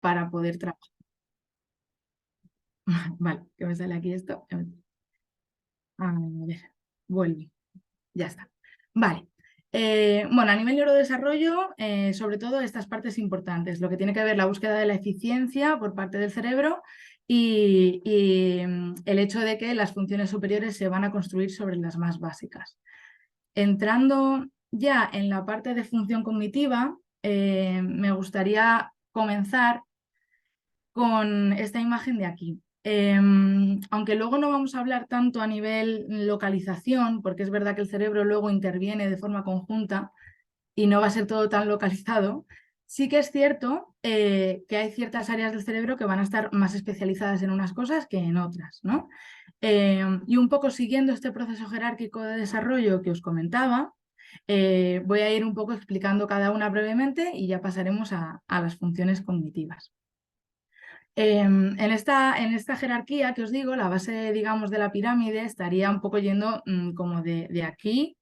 para poder trabajar. Vale, que me sale aquí esto. A ver, vuelve. Ya está. Vale. Bueno, a nivel neurodesarrollo, sobre todo estas partes importantes, lo que tiene que ver la búsqueda de la eficiencia por parte del cerebro y el hecho de que las funciones superiores se van a construir sobre las más básicas. Entrando ya en la parte de función cognitiva, me gustaría comenzar con esta imagen de aquí. Aunque luego no vamos a hablar tanto a nivel localización, porque es verdad que el cerebro luego interviene de forma conjunta y no va a ser todo tan localizado, sí que es cierto que hay ciertas áreas del cerebro que van a estar más especializadas en unas cosas que en otras, ¿no? Y un poco siguiendo este proceso jerárquico de desarrollo que os comentaba, voy a ir un poco explicando cada una brevemente y ya pasaremos a las funciones cognitivas. En esta jerarquía que os digo, la base, digamos, de la pirámide estaría un poco yendo como de aquí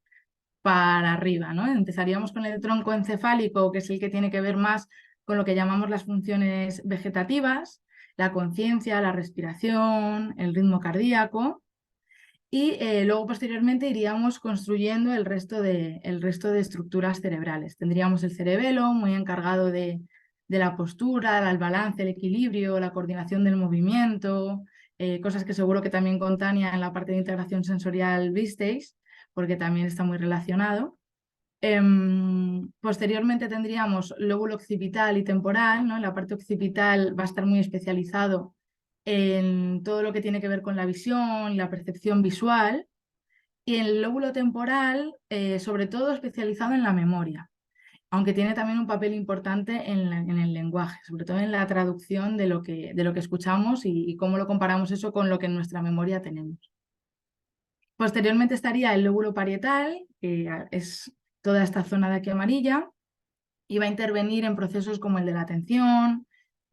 para arriba, ¿no? Empezaríamos con el tronco encefálico, que es el que tiene que ver más con lo que llamamos las funciones vegetativas, la conciencia, la respiración, el ritmo cardíaco, y luego posteriormente iríamos construyendo el resto de estructuras cerebrales. Tendríamos el cerebelo, muy encargado de la postura, el balance, el equilibrio, la coordinación del movimiento, cosas que seguro que también con Tania en la parte de integración sensorial visteis, porque también está muy relacionado. Posteriormente tendríamos lóbulo occipital y temporal, ¿no? En la parte occipital va a estar muy especializado en todo lo que tiene que ver con la visión, la percepción visual, y el lóbulo temporal, sobre todo especializado en la memoria, aunque tiene también un papel importante en el lenguaje, sobre todo en la traducción de lo que escuchamos y cómo lo comparamos eso con lo que en nuestra memoria tenemos. Posteriormente estaría el lóbulo parietal, que es toda esta zona de aquí amarilla, y va a intervenir en procesos como el de la atención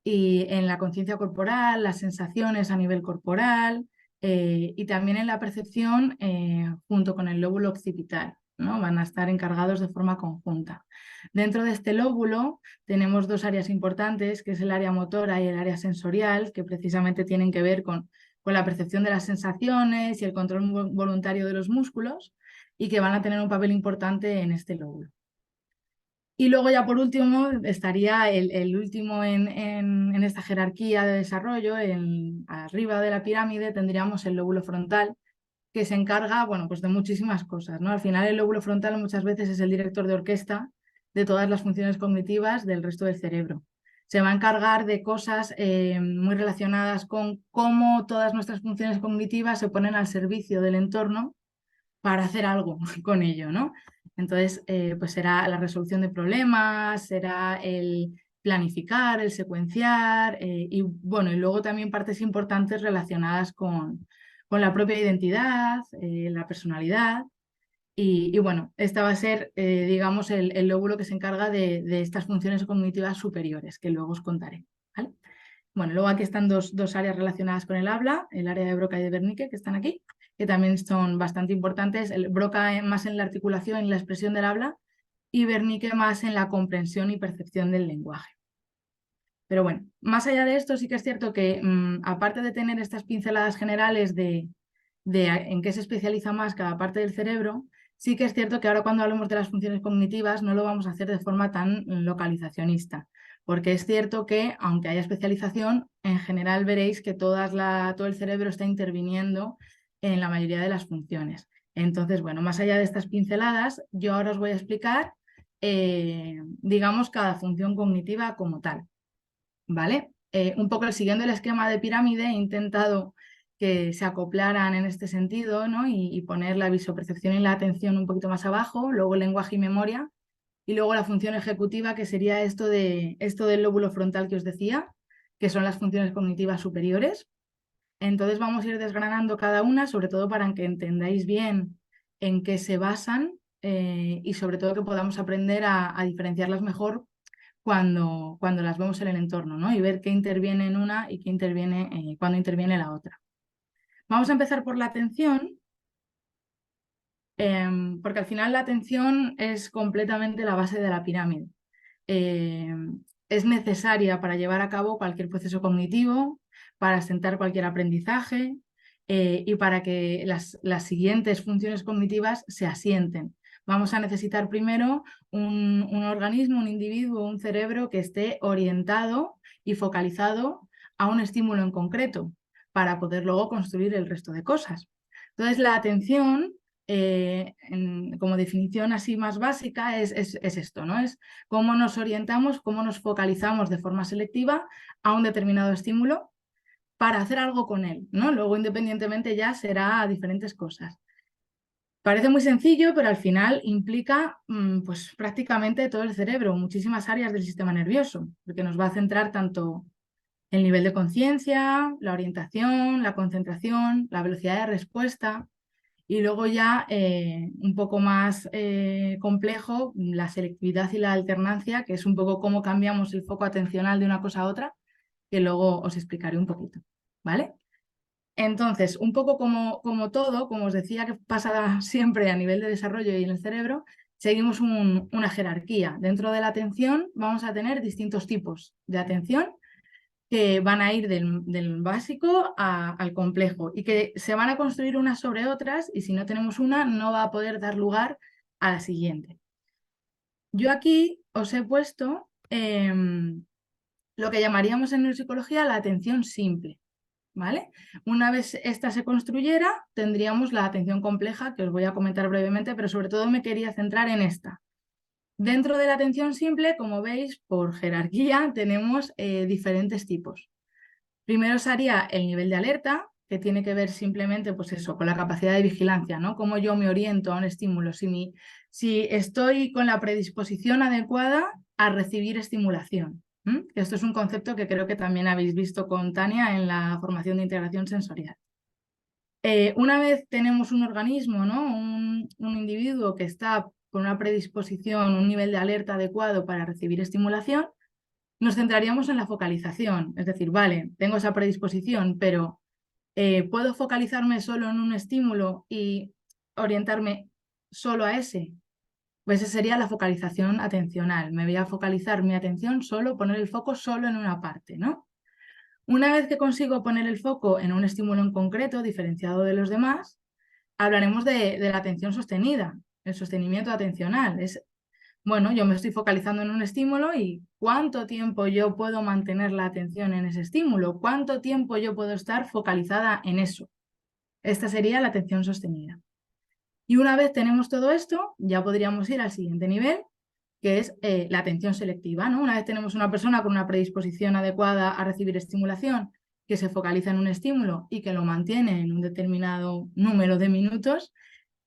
y en la conciencia corporal, las sensaciones a nivel corporal y también en la percepción junto con el lóbulo occipital, ¿no? Van a estar encargados de forma conjunta. Dentro de este lóbulo tenemos dos áreas importantes, que es el área motora y el área sensorial, que precisamente tienen que ver con la percepción de las sensaciones y el control voluntario de los músculos y que van a tener un papel importante en este lóbulo. Y luego ya por último estaría el último en esta jerarquía de desarrollo, arriba de la pirámide tendríamos el lóbulo frontal, que se encarga, bueno, pues de muchísimas cosas, ¿no? Al final el lóbulo frontal muchas veces es el director de orquesta de todas las funciones cognitivas del resto del cerebro. Se va a encargar de cosas muy relacionadas con cómo todas nuestras funciones cognitivas se ponen al servicio del entorno para hacer algo con ello, ¿no? Entonces, pues será la resolución de problemas, será el planificar, el secuenciar y bueno, y luego también partes importantes relacionadas con la propia identidad, la personalidad y bueno, esta va a ser, digamos, el lóbulo que se encarga de estas funciones cognitivas superiores, que luego os contaré, ¿vale? Bueno, luego aquí están dos áreas relacionadas con el habla, el área de Broca y de Wernicke, que están aquí, que también son bastante importantes. El Broca más en la articulación y la expresión del habla y Wernicke más en la comprensión y percepción del lenguaje. Pero bueno, más allá de esto sí que es cierto que aparte de tener estas pinceladas generales de en qué se especializa más cada parte del cerebro, sí que es cierto que ahora cuando hablemos de las funciones cognitivas no lo vamos a hacer de forma tan localizacionista, porque es cierto que aunque haya especialización, en general veréis que todo el cerebro está interviniendo en la mayoría de las funciones. Entonces, bueno, más allá de estas pinceladas, yo ahora os voy a explicar, digamos, cada función cognitiva como tal, ¿vale? Un poco siguiendo el esquema de pirámide, he intentado que se acoplaran en este sentido, ¿no? Y poner la visopercepción y la atención un poquito más abajo, luego el lenguaje y memoria, y luego la función ejecutiva, que sería esto del lóbulo frontal que os decía, que son las funciones cognitivas superiores. Entonces vamos a ir desgranando cada una, sobre todo para que entendáis bien en qué se basan y sobre todo que podamos aprender a diferenciarlas mejor cuando las vemos en el entorno, ¿no? Y ver qué interviene en una y qué interviene cuando interviene la otra. Vamos a empezar por la atención, porque al final la atención es completamente la base de la pirámide. es necesaria para llevar a cabo cualquier proceso cognitivo, para asentar cualquier aprendizaje y para que las siguientes funciones cognitivas se asienten. Vamos a necesitar primero un organismo, un individuo, un cerebro que esté orientado y focalizado a un estímulo en concreto para poder luego construir el resto de cosas. Entonces, la atención, como definición así más básica, es esto, ¿no? Es cómo nos orientamos, cómo nos focalizamos de forma selectiva a un determinado estímulo para hacer algo con él, ¿no? Luego, independientemente, ya será diferentes cosas. Parece muy sencillo, pero al final implica pues, prácticamente todo el cerebro, muchísimas áreas del sistema nervioso, porque nos va a centrar tanto el nivel de conciencia, la orientación, la concentración, la velocidad de respuesta y luego ya un poco más complejo, la selectividad y la alternancia, que es un poco cómo cambiamos el foco atencional de una cosa a otra, que luego os explicaré un poquito, ¿vale? Entonces, un poco como todo, como os decía que pasa siempre a nivel de desarrollo y en el cerebro, seguimos una jerarquía. Dentro de la atención vamos a tener distintos tipos de atención que van a ir del básico al complejo y que se van a construir unas sobre otras y si no tenemos una no va a poder dar lugar a la siguiente. Yo aquí os he puesto lo que llamaríamos en neuropsicología la atención simple. ¿Vale? Una vez esta se construyera, tendríamos la atención compleja, que os voy a comentar brevemente, pero sobre todo me quería centrar en esta. Dentro de la atención simple, como veis, por jerarquía tenemos diferentes tipos. Primero sería el nivel de alerta, que tiene que ver simplemente pues eso, con la capacidad de vigilancia, ¿no? Cómo yo me oriento a un estímulo, si estoy con la predisposición adecuada a recibir estimulación. Esto es un concepto que creo que también habéis visto con Tania en la formación de integración sensorial. Una vez tenemos un organismo, ¿no? un individuo que está con una predisposición, un nivel de alerta adecuado para recibir estimulación, nos centraríamos en la focalización. Es decir, vale, tengo esa predisposición, pero ¿puedo focalizarme solo en un estímulo y orientarme solo a ese? Pues esa sería la focalización atencional. Me voy a focalizar mi atención solo, poner el foco solo en una parte, ¿no? Una vez que consigo poner el foco en un estímulo en concreto, diferenciado de los demás, hablaremos de la atención sostenida, el sostenimiento atencional. Bueno, yo me estoy focalizando en un estímulo y cuánto tiempo yo puedo mantener la atención en ese estímulo, cuánto tiempo yo puedo estar focalizada en eso. Esta sería la atención sostenida. Y una vez tenemos todo esto, ya podríamos ir al siguiente nivel, que es la atención selectiva, ¿no? Una vez tenemos una persona con una predisposición adecuada a recibir estimulación, que se focaliza en un estímulo y que lo mantiene en un determinado número de minutos,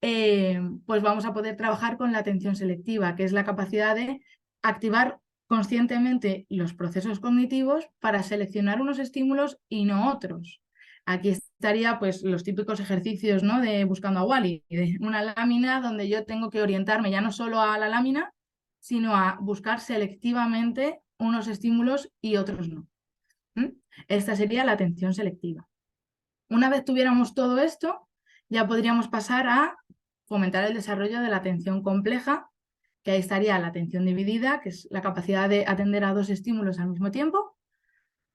pues vamos a poder trabajar con la atención selectiva, que es la capacidad de activar conscientemente los procesos cognitivos para seleccionar unos estímulos y no otros. Aquí estaría pues los típicos ejercicios, ¿no? De buscando a Wally, de una lámina donde yo tengo que orientarme ya no solo a la lámina, sino a buscar selectivamente unos estímulos y otros no. Esta sería la atención selectiva. Una vez tuviéramos todo esto, ya podríamos pasar a fomentar el desarrollo de la atención compleja, que ahí estaría la atención dividida, que es la capacidad de atender a dos estímulos al mismo tiempo,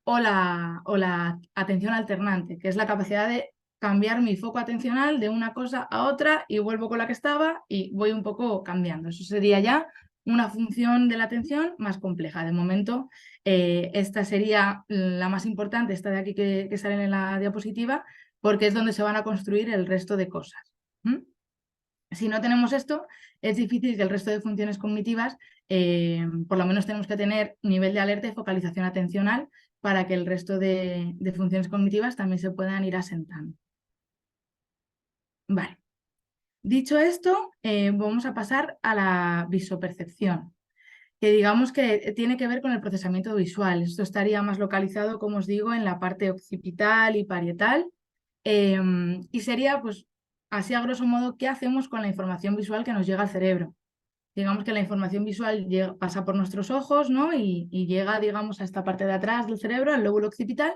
o la atención alternante, que es la capacidad de cambiar mi foco atencional de una cosa a otra y vuelvo con la que estaba y voy un poco cambiando. Eso sería ya una función de la atención más compleja. De momento, esta sería la más importante, esta de aquí que sale en la diapositiva, porque es donde se van a construir el resto de cosas. Si no tenemos esto, es difícil que el resto de funciones cognitivas, por lo menos tenemos que tener nivel de alerta y focalización atencional para que el resto de funciones cognitivas también se puedan ir asentando. Vale. Dicho esto, vamos a pasar a la visopercepción, que digamos que tiene que ver con el procesamiento visual. Esto estaría más localizado, como os digo, en la parte occipital y parietal, y sería, pues, así a grosso modo, qué hacemos con la información visual que nos llega al cerebro. Digamos que la información visual pasa por nuestros ojos, ¿no? Y llega, digamos, a esta parte de atrás del cerebro, al lóbulo occipital,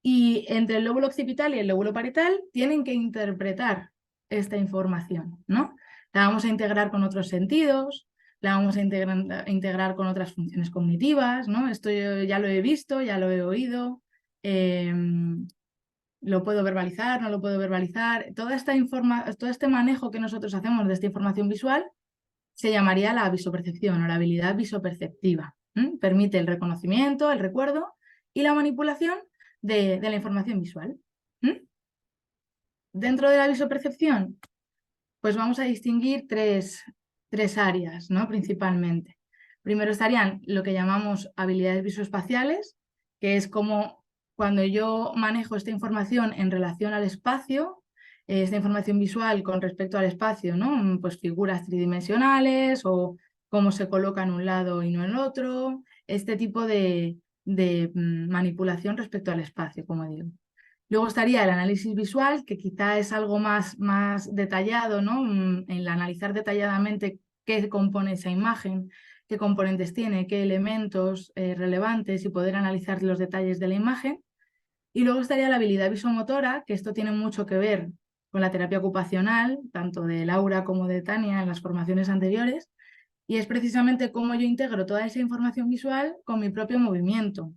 y entre el lóbulo occipital y el lóbulo parietal tienen que interpretar esta información, ¿no? La vamos a integrar con otros sentidos, la vamos a integrar con otras funciones cognitivas, ¿no? Esto yo ya lo he visto, ya lo he oído, lo puedo verbalizar, no lo puedo verbalizar. Todo este manejo que nosotros hacemos de esta información visual se llamaría la visopercepción o la habilidad visoperceptiva. Permite el reconocimiento, el recuerdo y la manipulación de la información visual. Dentro de la visopercepción, pues vamos a distinguir tres áreas, ¿no? Principalmente. Primero estarían lo que llamamos habilidades visoespaciales, que es como cuando yo manejo esta información en relación al espacio, esta información visual con respecto al espacio, ¿no? Pues figuras tridimensionales o cómo se coloca en un lado y no en el otro, este tipo de manipulación respecto al espacio, como digo. Luego estaría el análisis visual, que quizá es algo más detallado, ¿no? En el analizar detalladamente qué compone esa imagen, qué componentes tiene, qué elementos relevantes y poder analizar los detalles de la imagen. Y luego estaría la habilidad visomotora, que esto tiene mucho que ver con la terapia ocupacional, tanto de Laura como de Tania en las formaciones anteriores, y es precisamente cómo yo integro toda esa información visual con mi propio movimiento.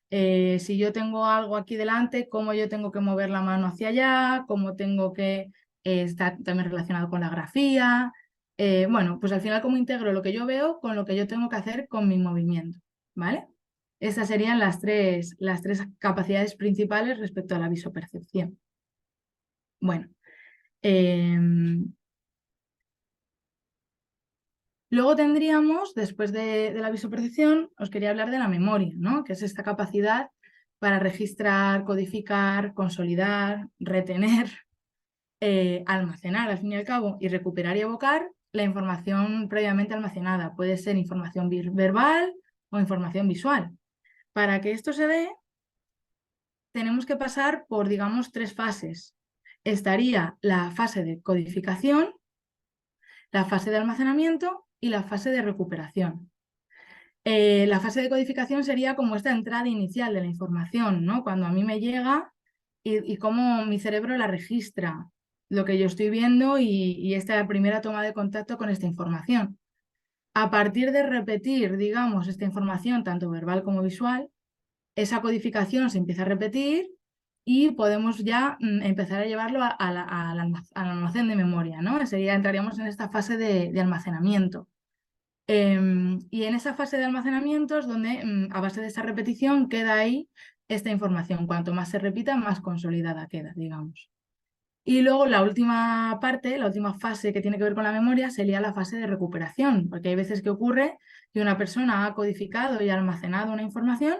Si yo tengo algo aquí delante, cómo yo tengo que mover la mano hacia allá, cómo tengo que estar también relacionado con la grafía. Bueno, pues al final cómo integro lo que yo veo con lo que yo tengo que hacer con mi movimiento, ¿vale? Estas serían las tres capacidades principales respecto a la visopercepción. Bueno, luego tendríamos, después de la visopercepción, os quería hablar de la memoria, ¿no? Que es esta capacidad para registrar, codificar, consolidar, retener, almacenar al fin y al cabo y recuperar y evocar la información previamente almacenada. Puede ser información verbal o información visual. Para que esto se dé, tenemos que pasar por, digamos, tres fases. Estaría la fase de codificación, la fase de almacenamiento y la fase de recuperación. La fase de codificación sería como esta entrada inicial de la información, ¿no? Cuando a mí me llega y cómo mi cerebro la registra, lo que yo estoy viendo y esta primera toma de contacto con esta información. A partir de repetir, digamos, esta información, tanto verbal como visual, esa codificación se empieza a repetir y podemos ya empezar a llevarlo al almacén de memoria, ¿no? Entraríamos en esta fase de almacenamiento. Y en esa fase de almacenamiento es donde, a base de esa repetición, queda ahí esta información. Cuanto más se repita, más consolidada queda, digamos. Y luego la última parte, la última fase que tiene que ver con la memoria, sería la fase de recuperación, porque hay veces que ocurre que una persona ha codificado y almacenado una información,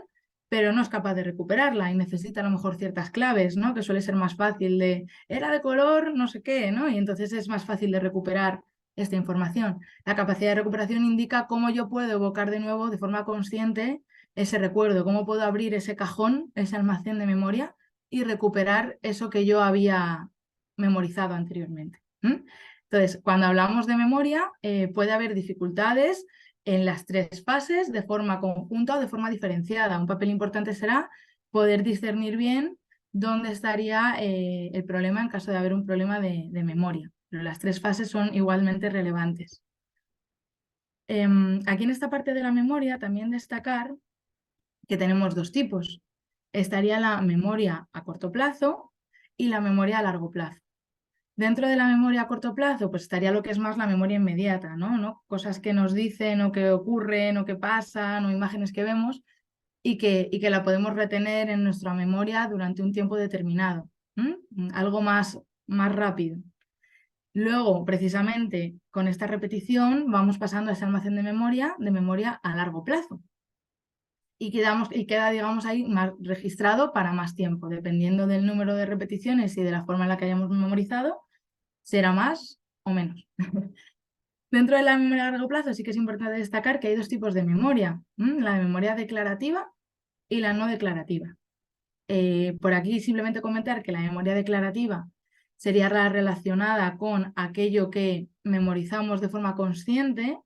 pero no es capaz de recuperarla y necesita a lo mejor ciertas claves, ¿no? Que suele ser más fácil era de color no sé qué, ¿no? Y entonces es más fácil de recuperar esta información. La capacidad de recuperación indica cómo yo puedo evocar de nuevo de forma consciente ese recuerdo, cómo puedo abrir ese cajón, ese almacén de memoria y recuperar eso que yo había memorizado anteriormente. Entonces, cuando hablamos de memoria, puede haber dificultades en las tres fases de forma conjunta o de forma diferenciada. Un papel importante será poder discernir bien dónde estaría el problema en caso de haber un problema de memoria. Pero las tres fases son igualmente relevantes. Aquí en esta parte de la memoria también destacar que tenemos dos tipos. Estaría la memoria a corto plazo y la memoria a largo plazo. Dentro de la memoria a corto plazo, pues estaría lo que es más la memoria inmediata, ¿no? Cosas que nos dicen o que ocurren o que pasan o imágenes que vemos y que la podemos retener en nuestra memoria durante un tiempo determinado. Algo más rápido. Luego, precisamente, con esta repetición vamos pasando a ese almacén de memoria a largo plazo. Y queda, digamos, ahí más registrado para más tiempo, dependiendo del número de repeticiones y de la forma en la que hayamos memorizado, será más o menos. Dentro de la memoria a largo plazo sí que es importante destacar que hay dos tipos de memoria, la memoria declarativa y la no declarativa. Por aquí simplemente comentar que la memoria declarativa sería la relacionada con aquello que memorizamos de forma consciente,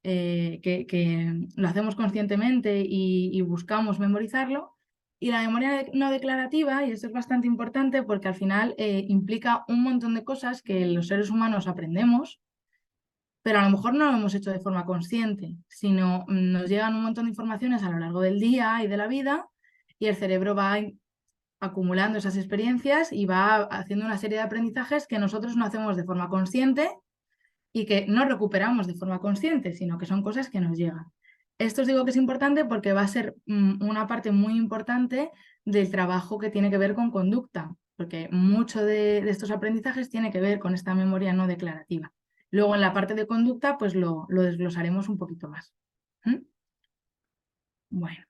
que lo hacemos conscientemente y buscamos memorizarlo. Y la memoria no declarativa, y esto es bastante importante porque al final implica un montón de cosas que los seres humanos aprendemos pero a lo mejor no lo hemos hecho de forma consciente, sino nos llegan un montón de informaciones a lo largo del día y de la vida y el cerebro va acumulando esas experiencias y va haciendo una serie de aprendizajes que nosotros no hacemos de forma consciente y que no recuperamos de forma consciente, sino que son cosas que nos llegan. Esto os digo que es importante porque va a ser una parte muy importante del trabajo que tiene que ver con conducta, porque mucho de estos aprendizajes tiene que ver con esta memoria no declarativa. Luego en la parte de conducta pues lo desglosaremos un poquito más. ¿Mm? Bueno.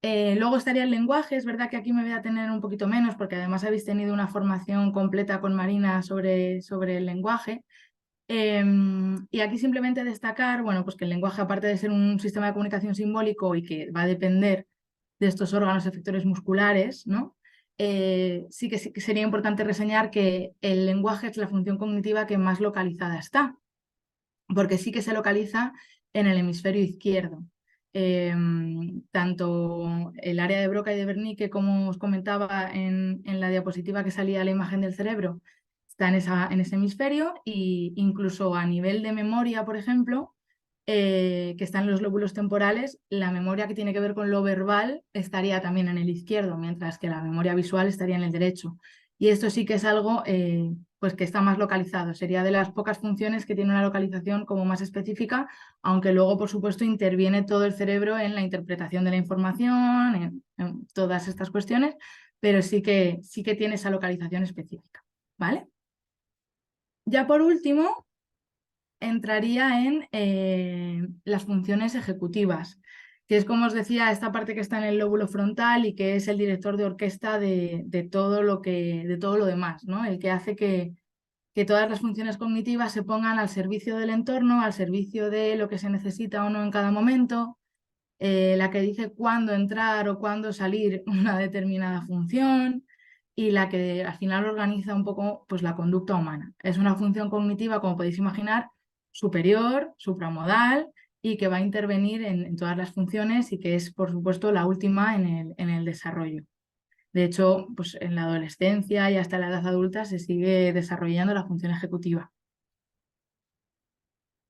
Luego estaría el lenguaje, es verdad que aquí me voy a tener un poquito menos porque además habéis tenido una formación completa con Marina sobre el lenguaje. Y aquí simplemente destacar, bueno, pues que el lenguaje, aparte de ser un sistema de comunicación simbólico y que va a depender de estos órganos efectores musculares, ¿no? Sí que sería importante reseñar que el lenguaje es la función cognitiva que más localizada está, porque sí que se localiza en el hemisferio izquierdo. Tanto el área de Broca y de Wernicke, como os comentaba en la diapositiva que salía la imagen del cerebro, está en ese hemisferio, e incluso a nivel de memoria, por ejemplo, que están los lóbulos temporales, la memoria que tiene que ver con lo verbal estaría también en el izquierdo, mientras que la memoria visual estaría en el derecho. Y esto sí que es algo pues que está más localizado. Sería de las pocas funciones que tiene una localización como más específica, aunque luego, por supuesto, interviene todo el cerebro en la interpretación de la información, en todas estas cuestiones, pero sí que tiene esa localización específica. ¿Vale? Ya por último, entraría en las funciones ejecutivas, que es, como os decía, esta parte que está en el lóbulo frontal y que es el director de orquesta de todo de todo lo demás, ¿no? El que hace que todas las funciones cognitivas se pongan al servicio del entorno, al servicio de lo que se necesita o no en cada momento, la que dice cuándo entrar o cuándo salir una determinada función y la que al final organiza un poco pues, la conducta humana. Es una función cognitiva, como podéis imaginar, superior, supramodal y que va a intervenir en todas las funciones y que es, por supuesto, la última en el desarrollo. De hecho, pues en la adolescencia y hasta la edad adulta se sigue desarrollando la función ejecutiva.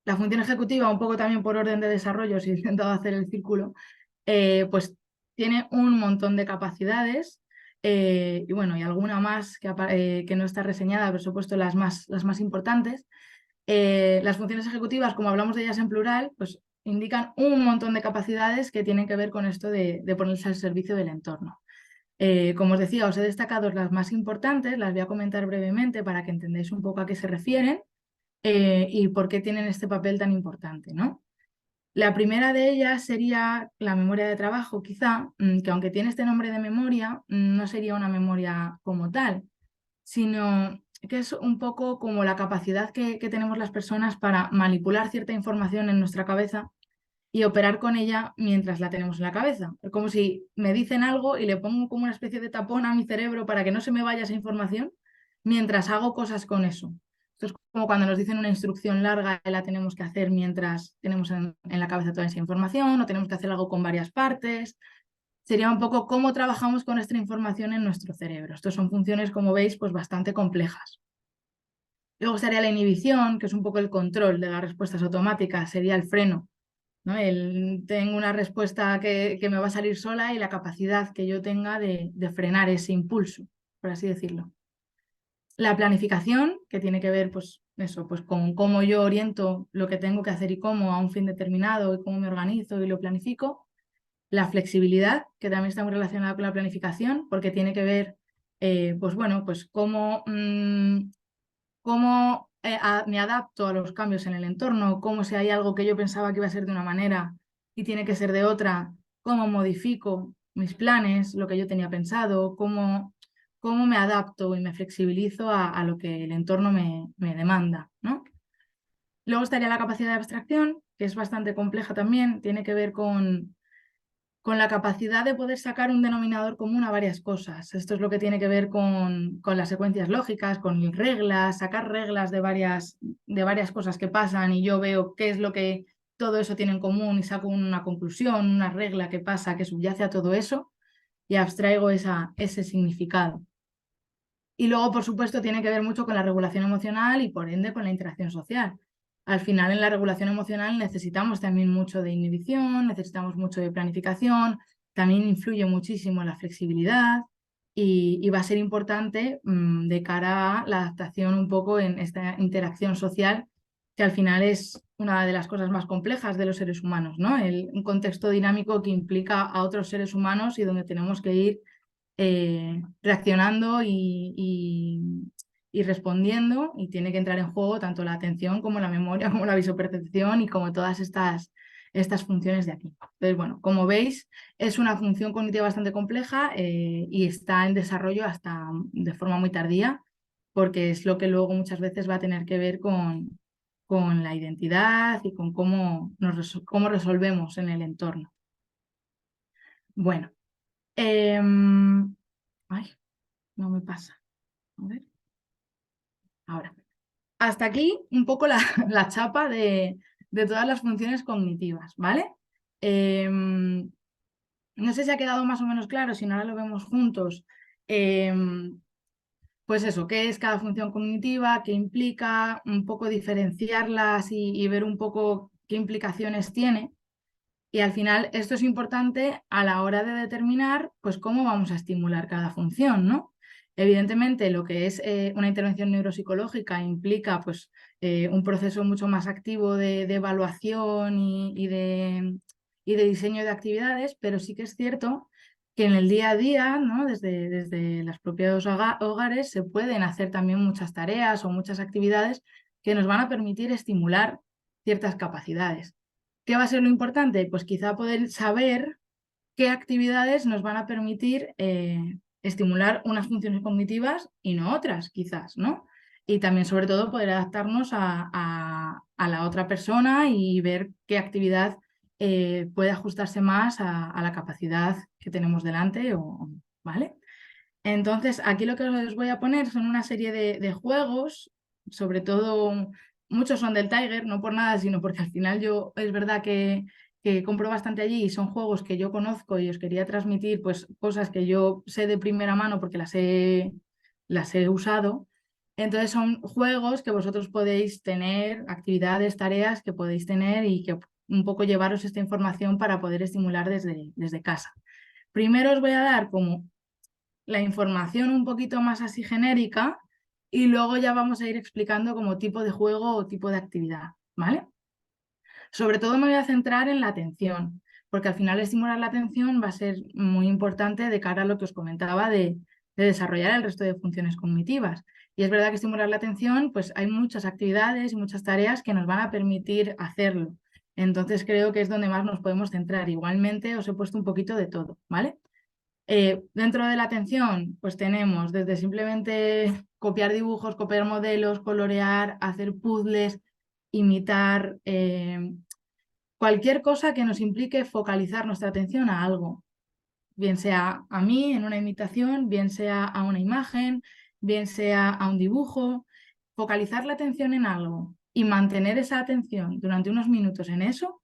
La función ejecutiva, un poco también por orden de desarrollo, si he intentado hacer el círculo, pues tiene un montón de capacidades y bueno, y alguna más que no está reseñada, por supuesto las más importantes. Las funciones ejecutivas, como hablamos de ellas en plural, pues indican un montón de capacidades que tienen que ver con esto de ponerse al servicio del entorno. Como os decía, os he destacado las más importantes, las voy a comentar brevemente para que entendáis un poco a qué se refieren y por qué tienen este papel tan importante, ¿no? La primera de ellas sería la memoria de trabajo, quizá, que aunque tiene este nombre de memoria, no sería una memoria como tal, sino que es un poco como la capacidad que tenemos las personas para manipular cierta información en nuestra cabeza y operar con ella mientras la tenemos en la cabeza. Es como si me dicen algo y le pongo como una especie de tapón a mi cerebro para que no se me vaya esa información mientras hago cosas con eso. Esto es como cuando nos dicen una instrucción larga y la tenemos que hacer mientras tenemos en la cabeza toda esa información o tenemos que hacer algo con varias partes. Sería un poco cómo trabajamos con esta información en nuestro cerebro. Estas son funciones, como veis, pues bastante complejas. Luego estaría la inhibición, que es un poco el control de las respuestas automáticas, sería el freno, ¿no? Tengo una respuesta que me va a salir sola y la capacidad que yo tenga de frenar ese impulso, por así decirlo. La planificación, que tiene que ver pues, eso, pues con cómo yo oriento lo que tengo que hacer y cómo a un fin determinado y cómo me organizo y lo planifico. La flexibilidad, que también está muy relacionada con la planificación, porque tiene que ver, pues bueno, pues cómo me adapto a los cambios en el entorno, cómo si hay algo que yo pensaba que iba a ser de una manera y tiene que ser de otra, cómo modifico mis planes, lo que yo tenía pensado, cómo me adapto y me flexibilizo a lo que el entorno me demanda, ¿no? Luego estaría la capacidad de abstracción, que es bastante compleja también, tiene que ver con la capacidad de poder sacar un denominador común a varias cosas. Esto es lo que tiene que ver con las secuencias lógicas, con reglas, sacar reglas de varias cosas que pasan y yo veo qué es lo que todo eso tiene en común y saco una conclusión, una regla que pasa, que subyace a todo eso y abstraigo ese significado. Y luego, por supuesto, tiene que ver mucho con la regulación emocional y por ende con la interacción social. Al final, en la regulación emocional necesitamos también mucho de inhibición, necesitamos mucho de planificación, también influye muchísimo la flexibilidad y va a ser importante de cara a la adaptación un poco en esta interacción social, que al final es una de las cosas más complejas de los seres humanos, ¿no? Un contexto dinámico que implica a otros seres humanos y donde tenemos que ir reaccionando y respondiendo, y tiene que entrar en juego tanto la atención como la memoria, como la visopercepción y como todas estas funciones de aquí. Entonces, bueno, como veis, es una función cognitiva bastante compleja y está en desarrollo hasta de forma muy tardía, porque es lo que luego muchas veces va a tener que ver con la identidad y con cómo resolvemos en el entorno. Bueno, ay, no me pasa. A ver, ahora. Hasta aquí un poco la chapa de todas las funciones cognitivas, ¿vale? No sé si ha quedado más o menos claro, si no ahora lo vemos juntos. Pues eso, qué es cada función cognitiva, qué implica, un poco diferenciarlas y ver un poco qué implicaciones tiene. Y al final esto es importante a la hora de determinar pues cómo vamos a estimular cada función, ¿no? Evidentemente lo que es una intervención neuropsicológica implica pues un proceso mucho más activo de evaluación y de diseño de actividades, pero sí que es cierto que en el día a día, ¿no? Desde los propios hogares se pueden hacer también muchas tareas o muchas actividades que nos van a permitir estimular ciertas capacidades. ¿Qué va a ser lo importante? Pues quizá poder saber qué actividades nos van a permitir estimular unas funciones cognitivas y no otras, quizás, ¿no? Y también, sobre todo, poder adaptarnos a la otra persona y ver qué actividad puede ajustarse más a la capacidad que tenemos delante, ¿vale? Entonces, aquí lo que os voy a poner son una serie de juegos, sobre todo muchos son del Tiger, no por nada, sino porque al final yo es verdad que compro bastante allí y son juegos que yo conozco y os quería transmitir pues cosas que yo sé de primera mano porque las he usado. Entonces son juegos que vosotros podéis tener, actividades, tareas que podéis tener y que un poco llevaros esta información para poder estimular desde casa. Primero os voy a dar como la información un poquito más así genérica y luego ya vamos a ir explicando como tipo de juego o tipo de actividad, ¿vale? Sobre todo me voy a centrar en la atención, porque al final estimular la atención va a ser muy importante de cara a lo que os comentaba de desarrollar el resto de funciones cognitivas. Y es verdad que estimular la atención, pues hay muchas actividades y muchas tareas que nos van a permitir hacerlo. Entonces creo que es donde más nos podemos centrar. Igualmente os he puesto un poquito de todo, ¿vale? Dentro de la atención, pues tenemos desde simplemente copiar dibujos, copiar modelos, colorear, hacer puzzles, imitar, cualquier cosa que nos implique focalizar nuestra atención a algo, bien sea a mí en una imitación, bien sea a una imagen, bien sea a un dibujo. Focalizar la atención en algo y mantener esa atención durante unos minutos en eso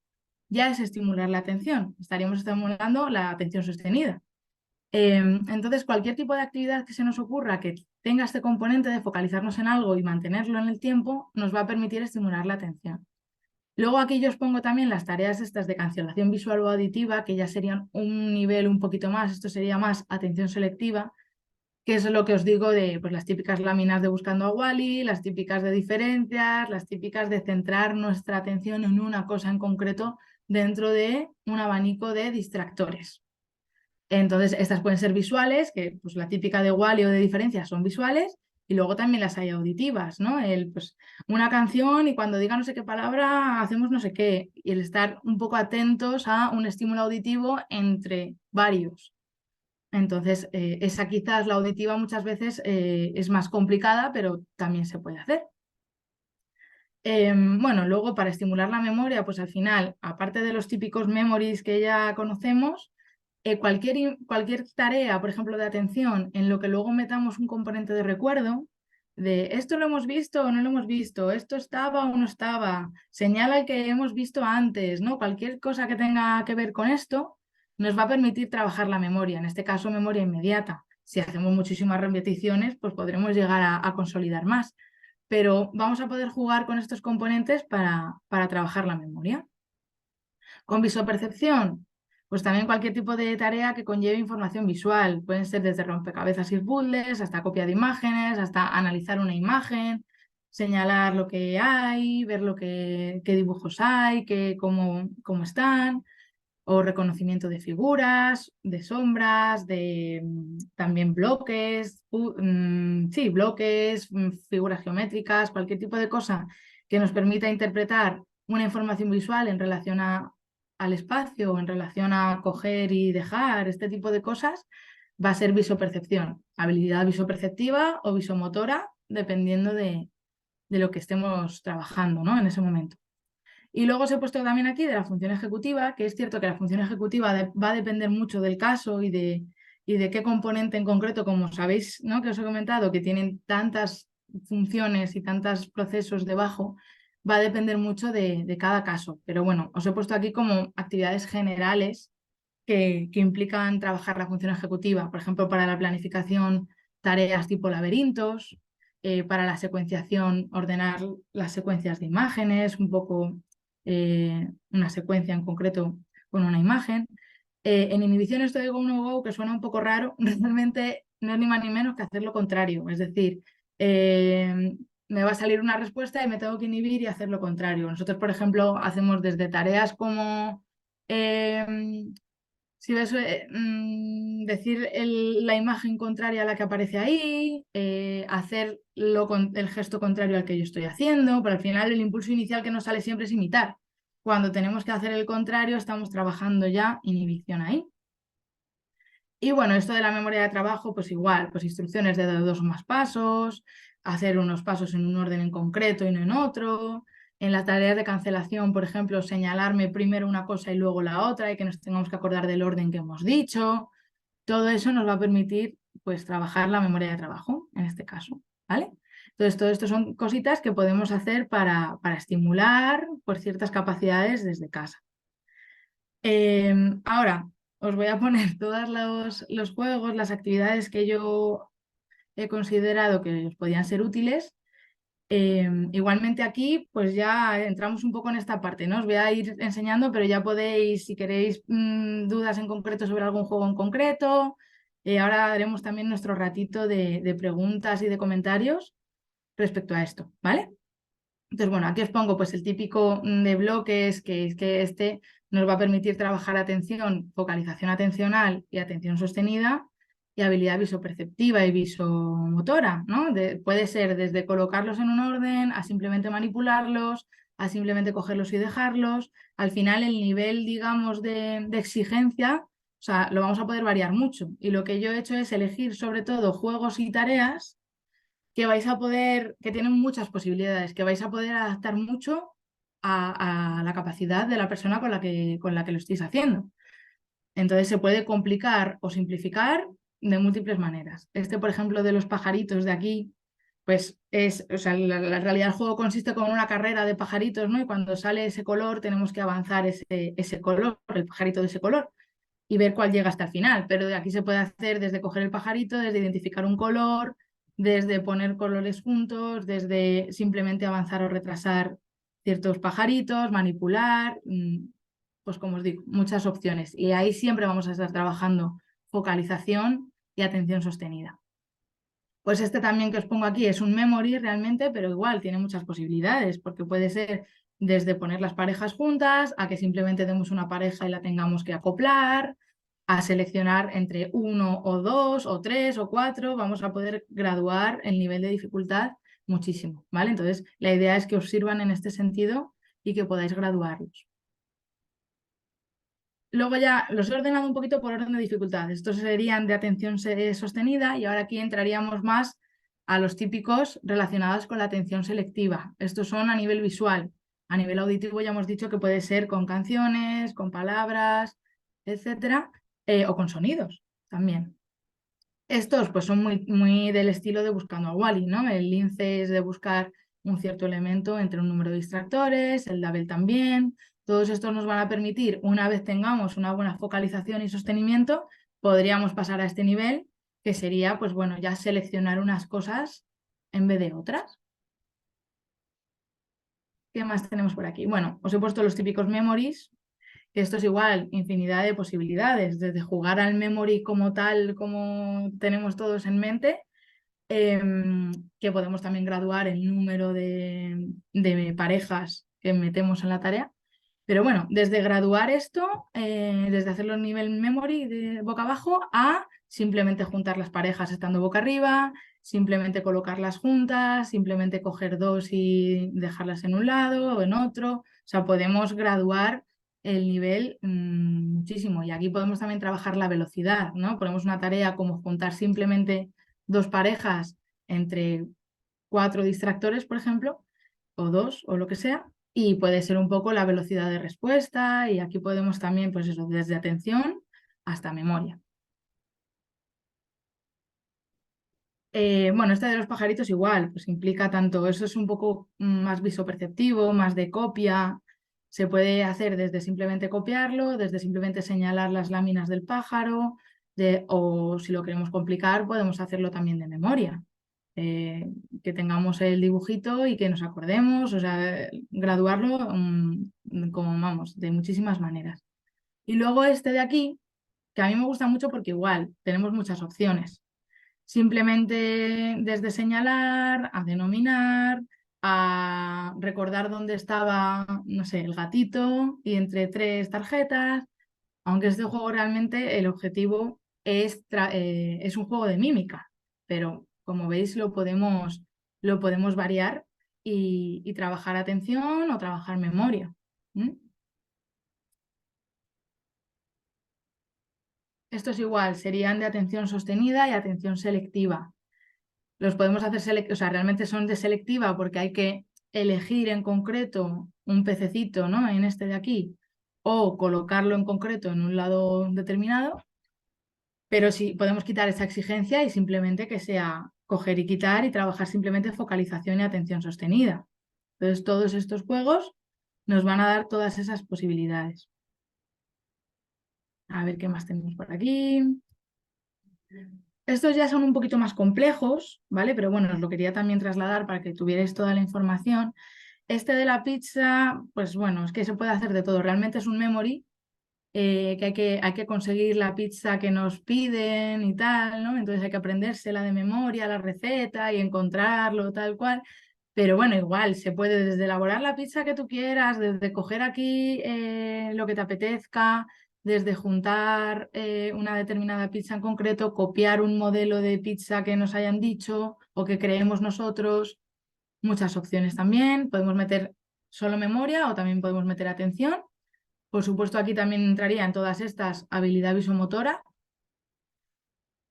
ya es estimular la atención. Estaríamos estimulando la atención sostenida. Entonces, cualquier tipo de actividad que se nos ocurra que tenga este componente de focalizarnos en algo y mantenerlo en el tiempo, nos va a permitir estimular la atención. Luego aquí yo os pongo también las tareas estas de cancelación visual o auditiva, que ya serían un nivel un poquito más, esto sería más atención selectiva, que es lo que os digo de pues, las típicas láminas de Buscando a Wally, las típicas de diferencias, las típicas de centrar nuestra atención en una cosa en concreto dentro de un abanico de distractores. Entonces, estas pueden ser visuales, que pues la típica de Wall-E o de diferencias son visuales, y luego también las hay auditivas, ¿no? Pues, una canción y cuando diga no sé qué palabra hacemos no sé qué, y el estar un poco atentos a un estímulo auditivo entre varios. Entonces, esa quizás la auditiva muchas veces es más complicada, pero también se puede hacer. Bueno, luego para estimular la memoria, pues al final, aparte de los típicos memories que ya conocemos, cualquier tarea, por ejemplo, de atención, en lo que luego metamos un componente de recuerdo, de esto lo hemos visto o no lo hemos visto, esto estaba o no estaba, señala el que hemos visto antes, ¿no? Cualquier cosa que tenga que ver con esto nos va a permitir trabajar la memoria, en este caso memoria inmediata. si hacemos muchísimas repeticiones, pues podremos llegar a consolidar más. Pero vamos a poder jugar con estos componentes para trabajar la memoria. Con visopercepción, pues también cualquier tipo de tarea que conlleve información visual. Pueden ser desde rompecabezas y puzzles, hasta copia de imágenes, hasta analizar una imagen, señalar lo que hay, ver qué dibujos hay, cómo están, o reconocimiento de figuras, de sombras, de también bloques, sí, bloques, figuras geométricas, cualquier tipo de cosa que nos permita interpretar una información visual en relación al espacio, en relación a coger y dejar, este tipo de cosas, va a ser visopercepción, habilidad visoperceptiva o visomotora, dependiendo de lo que estemos trabajando, ¿no? En ese momento. Y luego os he puesto también aquí de la función ejecutiva, que es cierto que la función ejecutiva va a depender mucho del caso y de qué componente en concreto, como sabéis, ¿no? Que os he comentado, que tienen tantas funciones y tantos procesos debajo, va a depender mucho de cada caso. Pero bueno, os he puesto aquí como actividades generales que implican trabajar la función ejecutiva. Por ejemplo, para la planificación, tareas tipo laberintos, para la secuenciación, ordenar las secuencias de imágenes, un poco una secuencia en concreto con una imagen. En inhibición estoy con un go que suena un poco raro, realmente no es ni más ni menos que hacer lo contrario, es decir, me va a salir una respuesta y me tengo que inhibir y hacer lo contrario. Nosotros, por ejemplo, hacemos desde tareas como si ves, decir la imagen contraria a la que aparece ahí, hacer el gesto contrario al que yo estoy haciendo, pero al final el impulso inicial que nos sale siempre es imitar. Cuando tenemos que hacer el contrario, estamos trabajando ya inhibición ahí. Y bueno, esto de la memoria de trabajo, pues igual, pues instrucciones de 2 o más pasos, hacer unos pasos en un orden en concreto y no en otro. En las tareas de cancelación, por ejemplo, señalarme primero una cosa y luego la otra y que nos tengamos que acordar del orden que hemos dicho. Todo eso nos va a permitir pues trabajar la memoria de trabajo, en este caso, ¿vale? Entonces, todo esto son cositas que podemos hacer para estimular pues, ciertas capacidades desde casa. Ahora, os voy a poner todos los juegos, las actividades que yo he considerado que os podían ser útiles. Igualmente aquí, pues ya entramos un poco en esta parte, ¿no? Os voy a ir enseñando, pero ya podéis, si queréis dudas en concreto sobre algún juego en concreto, ahora haremos también nuestro ratito de preguntas y de comentarios respecto a esto, ¿vale? Entonces, bueno, aquí os pongo pues el típico de bloques, que es que este nos va a permitir trabajar atención, focalización atencional y atención sostenida y habilidad visoperceptiva y visomotora, ¿no? Puede ser desde colocarlos en un orden, a simplemente manipularlos, a simplemente cogerlos y dejarlos. Al final el nivel, digamos, de exigencia, o sea, lo vamos a poder variar mucho. Y lo que yo he hecho es elegir sobre todo juegos y tareas que vais a poder, que tienen muchas posibilidades, que vais a poder adaptar mucho a la capacidad de la persona con la que lo estéis haciendo. Entonces se puede complicar o simplificar de múltiples maneras. Este, por ejemplo, de los pajaritos de aquí, pues es, o sea, la realidad del juego consiste como una carrera de pajaritos, ¿no? Y cuando sale ese color tenemos que avanzar ese color, el pajarito de ese color, y ver cuál llega hasta el final. Pero de aquí se puede hacer desde coger el pajarito, desde identificar un color, desde poner colores juntos, desde simplemente avanzar o retrasar ciertos pajaritos, manipular, pues como os digo, muchas opciones. Y ahí siempre vamos a estar trabajando focalización y atención sostenida. Pues este también que os pongo aquí es un memory realmente, pero igual tiene muchas posibilidades, porque puede ser desde poner las parejas juntas, a que simplemente demos una pareja y la tengamos que acoplar, a seleccionar entre 1 o 2 o 3 o 4, vamos a poder graduar el nivel de dificultad muchísimo, ¿vale? Entonces, la idea es que os sirvan en este sentido y que podáis graduarlos. Luego ya los he ordenado un poquito por orden de dificultad. Estos serían de atención sostenida y ahora aquí entraríamos más a los típicos relacionados con la atención selectiva. Estos son a nivel visual. A nivel auditivo ya hemos dicho que puede ser con canciones, con palabras, etcétera, o con sonidos también. Estos pues son muy del estilo de Buscando a Wally, ¿no? El lince es de buscar un cierto elemento entre un número de distractores, el double también. Todos estos nos van a permitir, una vez tengamos una buena focalización y sostenimiento, podríamos pasar a este nivel que sería, pues bueno, ya seleccionar unas cosas en vez de otras. ¿Qué más tenemos por aquí? Bueno, os he puesto los típicos memories, que esto es igual, infinidad de posibilidades, desde jugar al memory como tal, como tenemos todos en mente, que podemos también graduar el número de parejas que metemos en la tarea. Pero bueno, desde graduar esto, desde hacerlo en nivel memory de boca abajo, a simplemente juntar las parejas estando boca arriba, simplemente colocarlas juntas, simplemente coger dos y dejarlas en un lado o en otro. O sea, podemos graduar el nivel muchísimo. Y aquí podemos también trabajar la velocidad, ¿no? Ponemos una tarea como juntar simplemente dos parejas entre cuatro distractores, por ejemplo, o dos, o lo que sea, y puede ser un poco la velocidad de respuesta, y aquí podemos también, pues eso, desde atención hasta memoria. Bueno, este de los pajaritos igual, pues implica tanto, eso es un poco más visoperceptivo, más de copia, se puede hacer desde simplemente copiarlo, desde simplemente señalar las láminas del pájaro, o si lo queremos complicar, podemos hacerlo también de memoria. Que tengamos el dibujito y que nos acordemos, o sea, graduarlo como vamos, de muchísimas maneras. Y luego este de aquí, que a mí me gusta mucho porque igual tenemos muchas opciones. Simplemente desde señalar, a denominar, a recordar dónde estaba, no sé, el gatito y entre tres tarjetas, aunque este juego realmente el objetivo es un juego de mímica, pero como veis lo podemos variar y trabajar atención o trabajar memoria. ¿Mm? Esto es igual, serían de atención sostenida y atención selectiva. Los podemos hacer o sea, realmente son de selectiva porque hay que elegir en concreto un pececito, ¿no? En este de aquí, o colocarlo en concreto en un lado determinado, pero sí podemos quitar esa exigencia y simplemente que sea coger y quitar y trabajar simplemente focalización y atención sostenida. Entonces, todos estos juegos nos van a dar todas esas posibilidades. A ver qué más tenemos por aquí. Estos ya son un poquito más complejos, ¿vale? Pero bueno, os lo quería también trasladar para que tuvierais toda la información. Este de la pizza, pues bueno, es que se puede hacer de todo. Realmente es un memory que hay que conseguir la pizza que nos piden y tal, ¿no? Entonces hay que aprendérsela de memoria, la receta y encontrarlo tal cual. Pero bueno, igual, se puede desde elaborar la pizza que tú quieras, desde coger aquí lo que te apetezca, desde juntar una determinada pizza en concreto, copiar un modelo de pizza que nos hayan dicho o que creemos nosotros. Muchas opciones también. Podemos meter solo memoria o también podemos meter atención. Por supuesto, aquí también entraría en todas estas habilidad visomotora.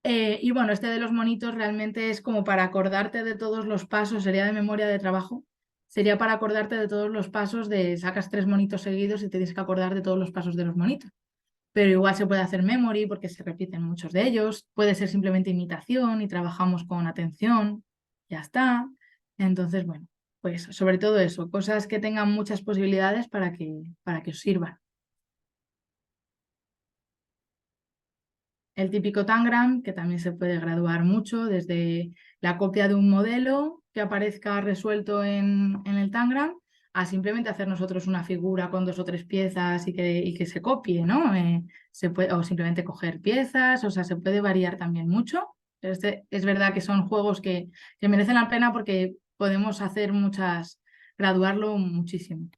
Y bueno, este de los monitos realmente es como para acordarte de todos los pasos, sería de memoria de trabajo, sería para acordarte de todos los pasos de sacas tres monitos seguidos y te tienes que acordar de todos los pasos de los monitos. Pero igual se puede hacer memory porque se repiten muchos de ellos, puede ser simplemente imitación y trabajamos con atención, ya está. Entonces, bueno, pues sobre todo eso, cosas que tengan muchas posibilidades para que os sirvan. El típico Tangram, que también se puede graduar mucho, desde la copia de un modelo que aparezca resuelto en el Tangram, a simplemente hacer nosotros una figura con dos o tres piezas y que se copie, ¿no? Se puede, o simplemente coger piezas, o sea, se puede variar también mucho. Es verdad que son juegos que merecen la pena porque podemos hacer muchas, graduarlo muchísimo.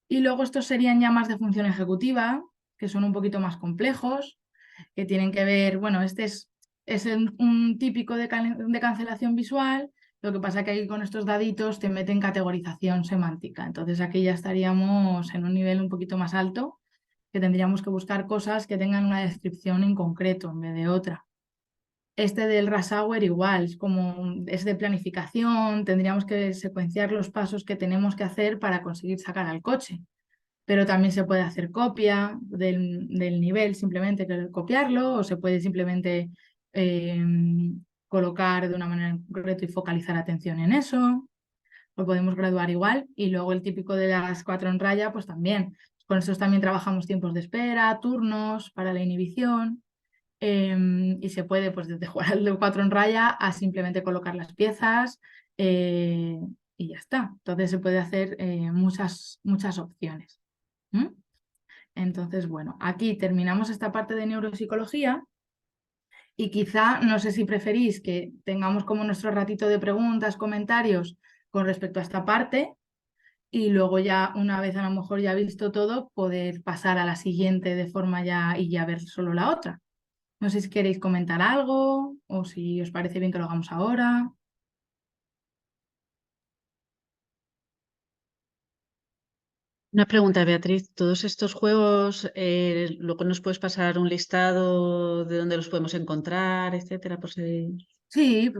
Y luego estos serían ya más de función ejecutiva, que son un poquito más complejos, que tienen que ver, bueno, es un típico de cancelación visual, lo que pasa que aquí con estos daditos te meten categorización semántica, entonces aquí ya estaríamos en un nivel un poquito más alto, que tendríamos que buscar cosas que tengan una descripción en concreto en vez de otra. Este del rush hour igual, es de planificación, tendríamos que secuenciar los pasos que tenemos que hacer para conseguir sacar al coche, pero también se puede hacer copia del nivel, simplemente que copiarlo, o se puede simplemente eh, colocar de una manera en concreto y focalizar atención en eso, lo podemos graduar igual, y luego el típico de las cuatro en raya, pues también, con esos también trabajamos tiempos de espera, turnos para la inhibición, Y se puede, pues, desde jugar al de 4 en raya a simplemente colocar las piezas eh, y ya está. Entonces se puede hacer muchas opciones. ¿Mm? Entonces, bueno, aquí terminamos esta parte de neuropsicología y quizá, no sé si preferís que tengamos como nuestro ratito de preguntas, comentarios con respecto a esta parte y luego ya, una vez a lo mejor ya visto todo, poder pasar a la siguiente de forma ya y ya ver solo la otra. No sé si queréis comentar algo o si os parece bien que lo hagamos ahora. Una pregunta, Beatriz. ¿Todos estos juegos, luego nos puedes pasar un listado de dónde los podemos encontrar, etcétera? Sí,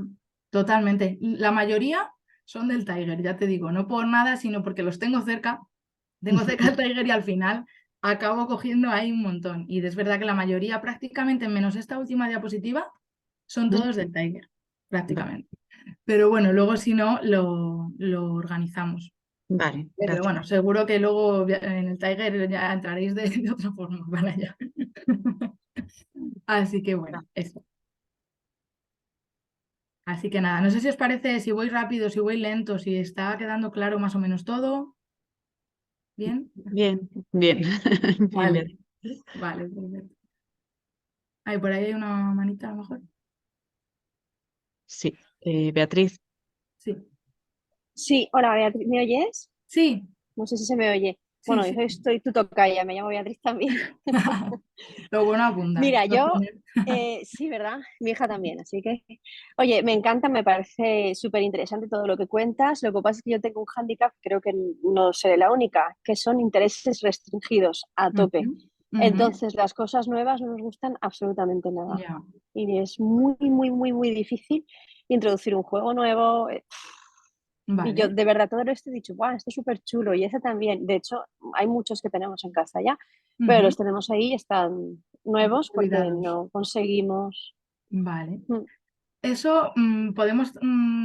totalmente. La mayoría son del Tiger, ya te digo, no por nada, sino porque los tengo cerca. Tengo cerca el Tiger y al final acabo cogiendo ahí un montón. Y es verdad que la mayoría, prácticamente menos esta última diapositiva, son ¿Mm? todos del Tiger, Vale, prácticamente. Pero bueno, luego si no, lo organizamos. vale, Pero gracias. bueno, seguro que luego en el Tiger ya entraréis de otra forma para allá. Así que bueno, eso. Así que nada, no sé si os parece, si voy rápido, si voy lento, si está quedando claro más o menos todo. ¿Bien? Bien, bien, bien, Vale, Beatriz. vale, perfecto. Ay, por ahí hay una manita a lo mejor. Sí, Beatriz, Sí, Sí, hola Beatriz, ¿me oyes? sí, No sé si se me oye. sí, Bueno, yo sí. soy tu tocaya, me llamo Beatriz también. Lo bueno abundar. Mira, yo, sí, ¿verdad? Mi hija también, así que, oye, me encanta, me parece súper interesante todo lo que cuentas. Lo que pasa es que yo tengo un hándicap, creo que no seré la única, que son intereses restringidos a tope. Ujú, ujú. Entonces, las cosas nuevas no nos gustan absolutamente nada. Ya, Y es muy, muy, muy, muy difícil introducir un juego nuevo. Y yo vale. de verdad todo esto he dicho, wow, esto es súper chulo y ese también. De hecho, hay muchos que tenemos en casa ya, pero Ujú. los tenemos ahí, están Un poco nuevos porque olvidados. no conseguimos. Vale. Mm, Eso podemos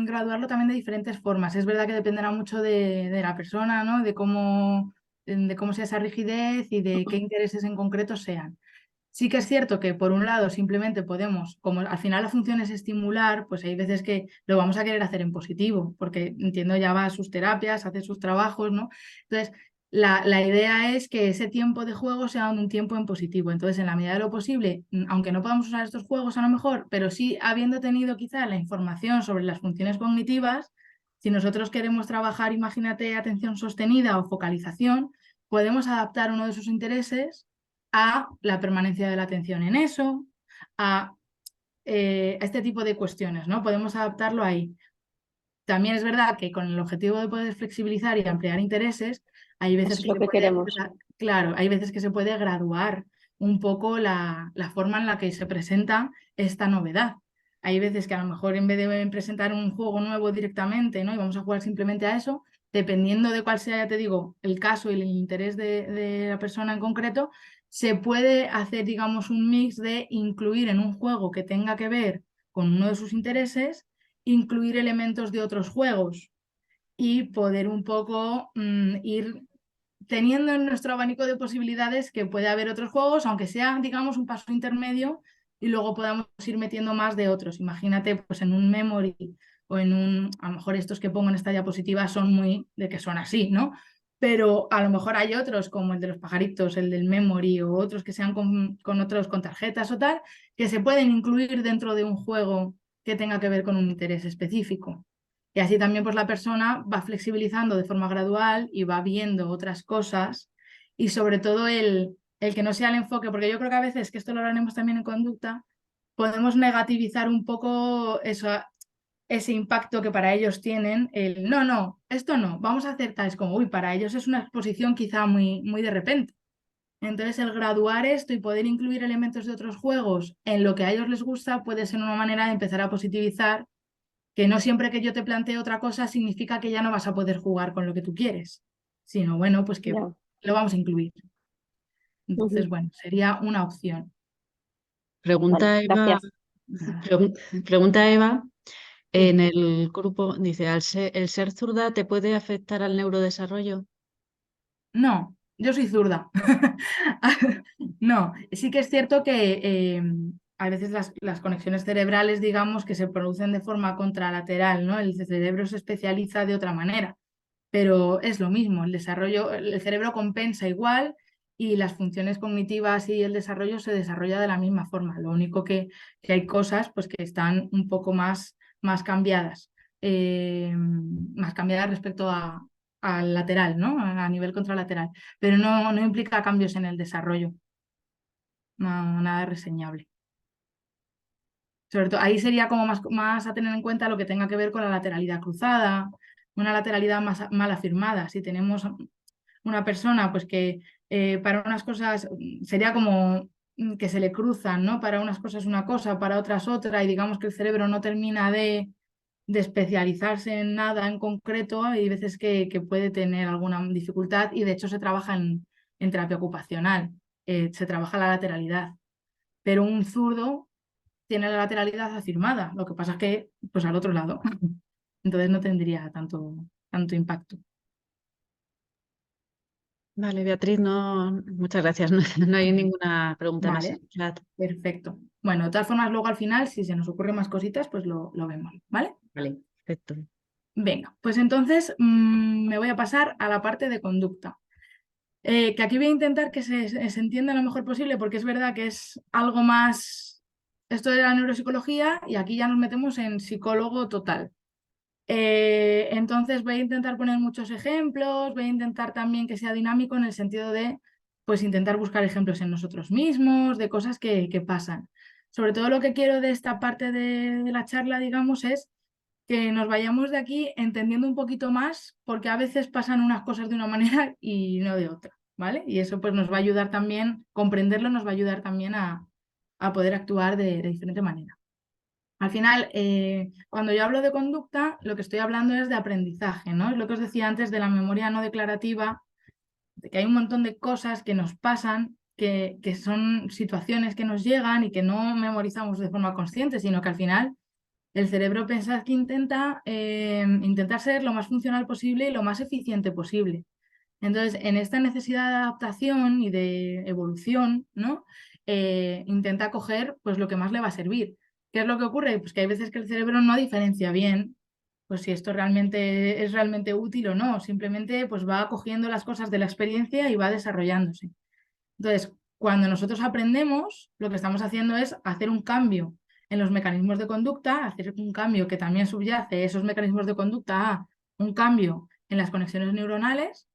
graduarlo también de diferentes formas. Es verdad que dependerá mucho de la persona, ¿no? De cómo sea esa rigidez y de qué intereses en concreto sean. Sí que es cierto que por un lado simplemente podemos, como al final la función es estimular, pues hay veces que lo vamos a querer hacer en positivo, porque entiendo ya va a sus terapias, hace sus trabajos, ¿no? Entonces, la idea es que ese tiempo de juego sea un tiempo en positivo. Entonces, en la medida de lo posible, aunque no podamos usar estos juegos a lo mejor, pero sí habiendo tenido quizá la información sobre las funciones cognitivas, si nosotros queremos trabajar, imagínate, atención sostenida o focalización, podemos adaptar uno de sus intereses a la permanencia de la atención en eso, a este tipo de cuestiones, ¿no? Podemos adaptarlo ahí. También es verdad que con el objetivo de poder flexibilizar y ampliar intereses, hay eso veces es que lo se que puede, queremos. claro, hay veces que se puede graduar un poco la forma en la que se presenta esta novedad. Hay veces que a lo mejor en vez de presentar un juego nuevo directamente, ¿no? Y vamos a jugar simplemente a eso, dependiendo de cuál sea, ya te digo, el caso y el interés de la persona en concreto, se puede hacer, digamos, un mix de incluir en un juego que tenga que ver con uno de sus intereses incluir elementos de otros juegos y poder un poco ir teniendo en nuestro abanico de posibilidades que puede haber otros juegos, aunque sea, digamos, un paso intermedio y luego podamos ir metiendo más de otros. Imagínate, pues en un memory o en un, a lo mejor estos que pongo en esta diapositiva son muy de que son así, ¿no? Pero a lo mejor hay otros, como el de los pajaritos, el del memory o otros que sean con otros, con tarjetas o tal, que se pueden incluir dentro de un juego que tenga que ver con un interés específico. Y así también pues la persona va flexibilizando de forma gradual y va viendo otras cosas y sobre todo el que no sea el enfoque, porque yo creo que a veces, que esto lo haremos también en conducta, podemos negativizar un poco eso, ese impacto que para ellos tienen, el no, no, esto no, vamos a hacer tal, es como, uy, para ellos es una exposición quizá muy, muy de repente. Entonces, el graduar esto y poder incluir elementos de otros juegos en lo que a ellos les gusta puede ser una manera de empezar a positivizar que no siempre que yo te plantee otra cosa significa que ya no vas a poder jugar con lo que tú quieres, sino bueno, pues que Ya. lo vamos a incluir. Entonces, Ujú. bueno, sería una opción. pregunta Vale, Eva, gracias. Nada. pregunta Eva Sí. en el grupo, dice, ¿el ser zurda te puede afectar al neurodesarrollo? No, yo soy zurda. No, sí que es cierto que a veces las conexiones cerebrales, digamos, que se producen de forma contralateral, ¿no? El cerebro se especializa de otra manera, pero es lo mismo, el cerebro compensa igual y las funciones cognitivas y el desarrollo se desarrolla de la misma forma. Lo único que hay cosas pues, que están un poco más cambiadas, más cambiadas respecto al lateral, ¿no? A nivel contralateral, pero no implica cambios en el desarrollo, nada reseñable. Sobre todo, ahí sería como más a tener en cuenta lo que tenga que ver con la lateralidad cruzada, una lateralidad más mal afirmada. Si tenemos una persona pues que para unas cosas sería como que se le cruzan, ¿no? Para unas cosas una cosa, para otras otra, y digamos que el cerebro no termina de especializarse en nada en concreto, hay veces que puede tener alguna dificultad y de hecho se trabaja en terapia ocupacional, se trabaja la lateralidad. Pero un zurdo tiene la lateralidad afirmada, lo que pasa es que pues al otro lado, entonces no tendría tanto impacto. Vale, Beatriz, muchas gracias. No hay ninguna pregunta más en Vale, el chat. perfecto. Bueno, de todas formas, luego al final, si se nos ocurren más cositas, pues lo vemos, ¿vale? Vale, perfecto. Venga, pues entonces me voy a pasar a la parte de conducta. Que aquí voy a intentar que se entienda lo mejor posible, porque es verdad que es algo más esto de la neuropsicología y aquí ya nos metemos en psicólogo total. Entonces voy a intentar poner muchos ejemplos, voy a intentar también que sea dinámico en el sentido de, pues, intentar buscar ejemplos en nosotros mismos, de cosas que pasan. Sobre todo lo que quiero de esta parte de la charla, digamos, es que nos vayamos de aquí entendiendo un poquito más, porque a veces pasan unas cosas de una manera y no de otra, ¿vale? Y eso pues nos va a ayudar también, comprenderlo nos va a ayudar también a poder actuar de diferente manera. Al final, cuando yo hablo de conducta, lo que estoy hablando es de aprendizaje, ¿no? Es lo que os decía antes de la memoria no declarativa, de que hay un montón de cosas que nos pasan, que son situaciones que nos llegan y que no memorizamos de forma consciente, sino que al final el cerebro pensad que intenta intentar ser lo más funcional posible y lo más eficiente posible. Entonces, en esta necesidad de adaptación y de evolución, ¿no? Intenta coger pues, lo que más le va a servir. ¿Qué es lo que ocurre? Pues que hay veces que el cerebro no diferencia bien pues, si esto realmente es realmente útil o no. Simplemente pues, va cogiendo las cosas de la experiencia y va desarrollándose. Entonces, cuando nosotros aprendemos, lo que estamos haciendo es hacer un cambio en los mecanismos de conducta, hacer un cambio que también subyace esos mecanismos de conducta a un cambio en las conexiones neuronales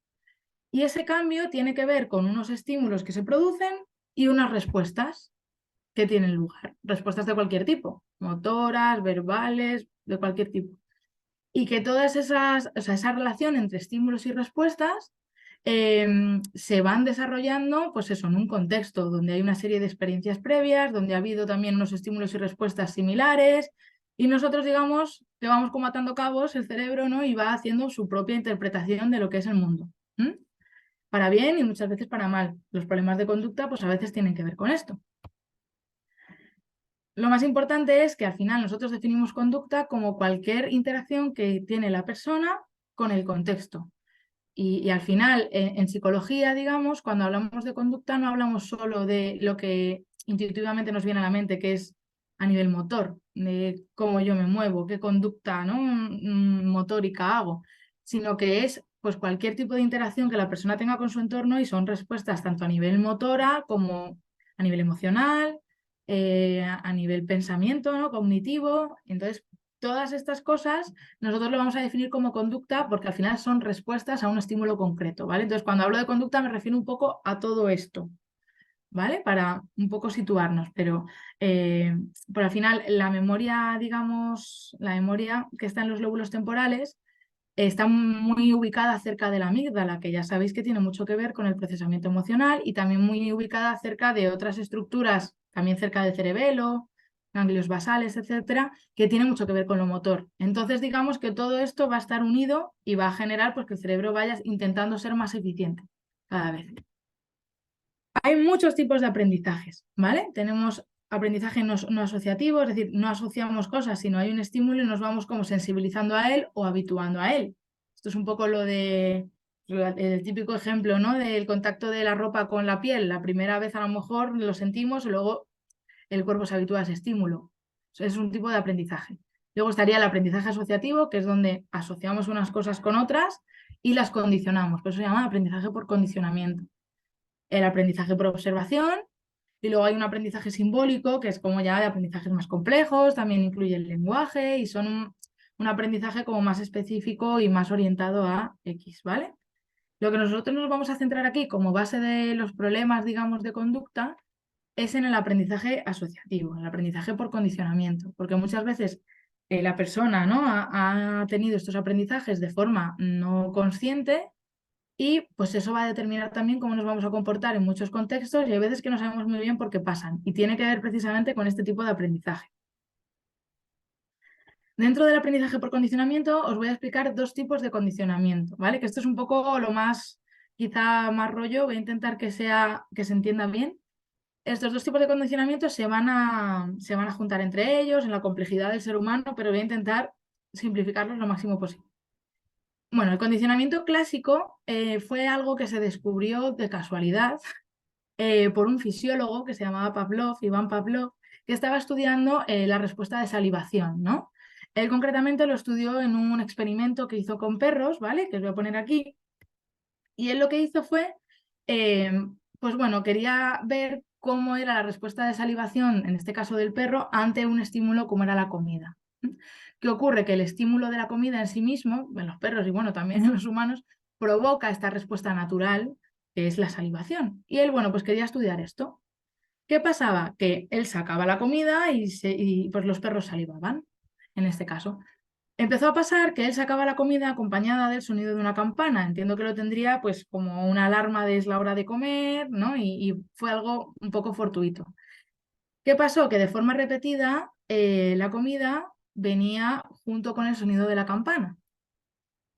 y ese cambio tiene que ver con unos estímulos que se producen y unas respuestas que tienen lugar. Respuestas de cualquier tipo, motoras, verbales, de cualquier tipo. Y que todas esas, o sea, esa relación entre estímulos y respuestas se van desarrollando, pues eso, en un contexto donde hay una serie de experiencias previas, donde ha habido también unos estímulos y respuestas similares, y nosotros, digamos, que vamos como atando cabos el cerebro, ¿no? Y va haciendo su propia interpretación de lo que es el mundo. Para bien y muchas veces para mal. Los problemas de conducta, pues a veces tienen que ver con esto. Lo más importante es que al final nosotros definimos conducta como cualquier interacción que tiene la persona con el contexto. Y al final, en psicología, digamos, cuando hablamos de conducta no hablamos solo de lo que intuitivamente nos viene a la mente, que es a nivel motor, de cómo yo me muevo, qué conducta, ¿no? Motórica hago, sino que es pues, cualquier tipo de interacción que la persona tenga con su entorno y son respuestas tanto a nivel motora como a nivel emocional, a nivel pensamiento, ¿no? Cognitivo. Entonces, todas estas cosas nosotros lo vamos a definir como conducta porque al final son respuestas a un estímulo concreto, ¿vale? Entonces, cuando hablo de conducta me refiero un poco a todo esto, ¿vale? Para un poco situarnos, pero al final la memoria, digamos, la memoria que está en los lóbulos temporales está muy ubicada cerca de la amígdala, que ya sabéis que tiene mucho que ver con el procesamiento emocional y también muy ubicada cerca de otras estructuras, también cerca del cerebelo, ganglios basales, etcétera, que tiene mucho que ver con lo motor. Entonces, digamos que todo esto va a estar unido y va a generar pues, que el cerebro vaya intentando ser más eficiente cada vez. Hay muchos tipos de aprendizajes, ¿vale? Tenemos aprendizaje no asociativo, es decir, no asociamos cosas, sino hay un estímulo y nos vamos como sensibilizando a él o habituando a él. Esto es un poco lo de el típico ejemplo, ¿no? Del contacto de la ropa con la piel. La primera vez a lo mejor lo sentimos, luego el cuerpo se habitúa a ese estímulo. Es un tipo de aprendizaje. Luego estaría el aprendizaje asociativo, que es donde asociamos unas cosas con otras y las condicionamos. Por eso se llama aprendizaje por condicionamiento. El aprendizaje por observación, y luego hay un aprendizaje simbólico, que es como ya de aprendizajes más complejos, también incluye el lenguaje y son un aprendizaje como más específico y más orientado a X, ¿vale? Lo que nosotros nos vamos a centrar aquí como base de los problemas, digamos, de conducta, es en el aprendizaje asociativo, el aprendizaje por condicionamiento, porque muchas veces la persona, ¿no? ha tenido estos aprendizajes de forma no consciente y pues eso va a determinar también cómo nos vamos a comportar en muchos contextos y hay veces que no sabemos muy bien por qué pasan y tiene que ver precisamente con este tipo de aprendizaje. Dentro del aprendizaje por condicionamiento os voy a explicar dos tipos de condicionamiento, ¿vale? Que esto es un poco lo más, quizá más rollo, voy a intentar que se entienda bien. Estos dos tipos de condicionamiento se van a juntar entre ellos en la complejidad del ser humano, pero voy a intentar simplificarlos lo máximo posible. Bueno, el condicionamiento clásico fue algo que se descubrió de casualidad por un fisiólogo que se llamaba Pavlov, Iván Pavlov, que estaba estudiando la respuesta de salivación, ¿no? Él concretamente lo estudió en un experimento que hizo con perros, ¿vale? Que os voy a poner aquí. Y él lo que hizo fue, pues bueno, quería ver cómo era la respuesta de salivación, en este caso del perro, ante un estímulo como era la comida. ¿Qué ocurre? Que el estímulo de la comida en sí mismo, en los perros y bueno, también en los humanos, provoca esta respuesta natural, que es la salivación. Y él, bueno, pues quería estudiar esto. ¿Qué pasaba? Que él sacaba la comida y pues los perros salivaban, en este caso. Empezó a pasar que él sacaba la comida acompañada del sonido de una campana. Entiendo que lo tendría pues como una alarma de es la hora de comer, ¿no? Y fue algo un poco fortuito. ¿Qué pasó? Que de forma repetida la comida venía junto con el sonido de la campana,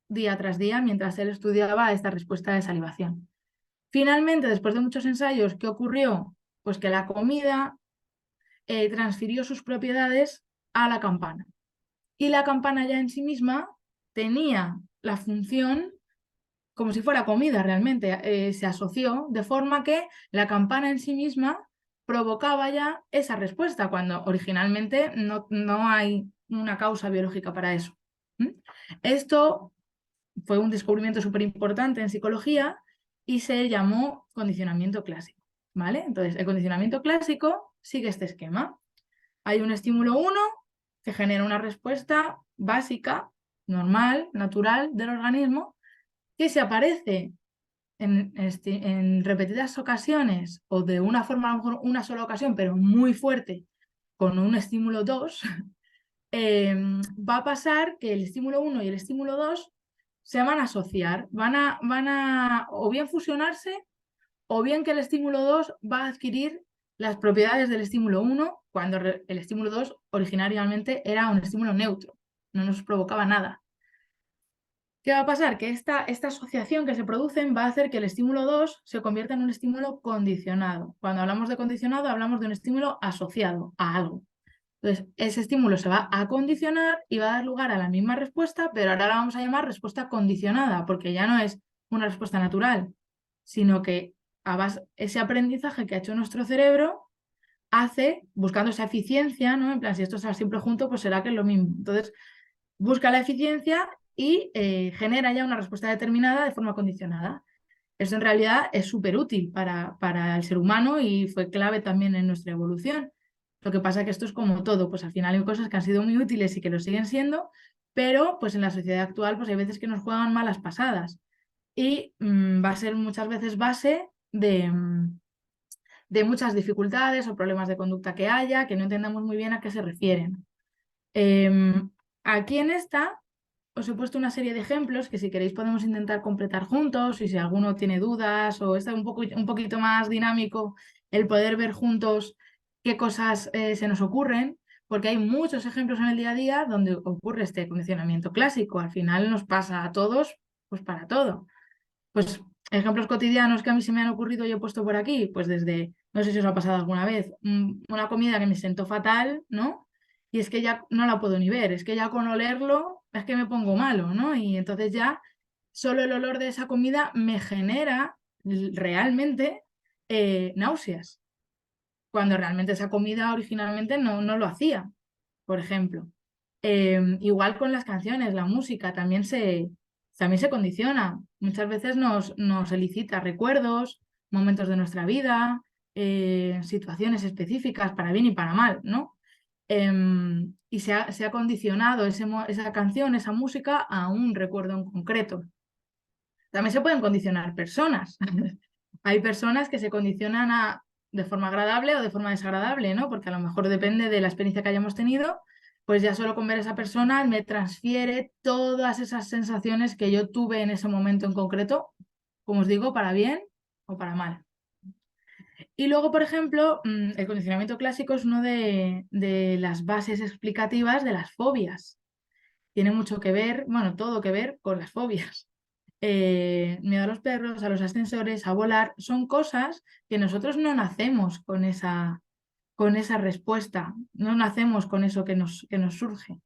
día tras día, mientras él estudiaba esta respuesta de salivación. Finalmente, después de muchos ensayos, ¿qué ocurrió? Pues que la comida transfirió sus propiedades a la campana. Y la campana ya en sí misma tenía la función como si fuera comida realmente, se asoció de forma que la campana en sí misma provocaba ya esa respuesta, cuando originalmente no hay una causa biológica para eso. Esto fue un descubrimiento súper importante en psicología y se llamó condicionamiento clásico, ¿vale? Entonces, el condicionamiento clásico sigue este esquema. Hay un estímulo 1 que genera una respuesta básica, normal, natural del organismo, que se aparece en repetidas ocasiones o de una forma, a lo mejor una sola ocasión, pero muy fuerte, con un estímulo 2, va a pasar que el estímulo 1 y el estímulo 2 se van a asociar, van a o bien fusionarse o bien que el estímulo 2 va a adquirir las propiedades del estímulo 1 cuando el estímulo 2 originariamente era un estímulo neutro, no nos provocaba nada. ¿Qué va a pasar? Que esta asociación que se produce va a hacer que el estímulo 2 se convierta en un estímulo condicionado. Cuando hablamos de condicionado, hablamos de un estímulo asociado a algo. Entonces, ese estímulo se va a condicionar y va a dar lugar a la misma respuesta, pero ahora la vamos a llamar respuesta condicionada, porque ya no es una respuesta natural, sino que ese aprendizaje que ha hecho nuestro cerebro hace, buscando esa eficiencia, ¿no? En plan, si esto está siempre junto, pues será que es lo mismo. Entonces, busca la eficiencia y genera ya una respuesta determinada de forma condicionada. Eso en realidad es súper útil para el ser humano y fue clave también en nuestra evolución. Lo que pasa es que esto es como todo, pues al final hay cosas que han sido muy útiles y que lo siguen siendo, pero pues en la sociedad actual pues hay veces que nos juegan malas pasadas y va a ser muchas veces base de muchas dificultades o problemas de conducta que haya, que no entendamos muy bien a qué se refieren. Aquí en esta os he puesto una serie de ejemplos que si queréis podemos intentar completar juntos y si alguno tiene dudas o está un poquito más dinámico el poder ver juntos qué cosas se nos ocurren, porque hay muchos ejemplos en el día a día donde ocurre este condicionamiento clásico. Al final nos pasa a todos, pues para todo. Pues ejemplos cotidianos que a mí se me han ocurrido y he puesto por aquí, pues desde, no sé si os ha pasado alguna vez, una comida que me sentó fatal, ¿no? Y es que ya no la puedo ni ver, es que ya con olerlo es que me pongo malo, ¿no? Y entonces ya solo el olor de esa comida me genera realmente náuseas. cuando realmente esa comida originalmente no lo hacía, por ejemplo. Igual con las canciones, la música también se condiciona. Muchas veces nos elicita recuerdos, momentos de nuestra vida, situaciones específicas para bien y para mal, ¿no? Y se ha condicionado esa canción, esa música a un recuerdo en concreto. También se pueden condicionar personas. Hay personas que se condicionan de forma agradable o de forma desagradable, ¿no? Porque a lo mejor depende de la experiencia que hayamos tenido, pues ya solo con ver a esa persona me transfiere todas esas sensaciones que yo tuve en ese momento en concreto, como os digo, para bien o para mal. Y luego, por ejemplo, el condicionamiento clásico es una de las bases explicativas de las fobias. Tiene mucho que ver, bueno, todo que ver con las fobias. Miedo a los perros, a los ascensores, a volar, son cosas que nosotros no nacemos con esa respuesta, no nacemos con eso que nos surge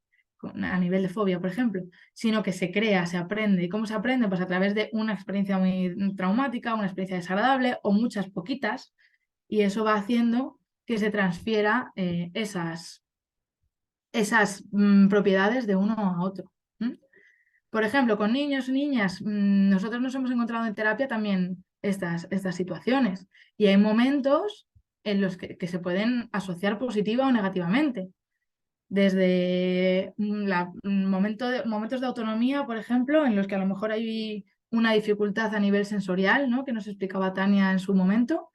a nivel de fobia, por ejemplo, sino que se crea, se aprende. ¿Y cómo se aprende? Pues a través de una experiencia muy traumática, una experiencia desagradable o muchas poquitas, y eso va haciendo que se transfiera esas propiedades de uno a otro. Por ejemplo, con niños y niñas, nosotros nos hemos encontrado en terapia también estas situaciones y hay momentos en los que se pueden asociar positiva o negativamente. Desde momentos de autonomía, por ejemplo, en los que a lo mejor hay una dificultad a nivel sensorial, ¿no? Que nos explicaba Tania en su momento,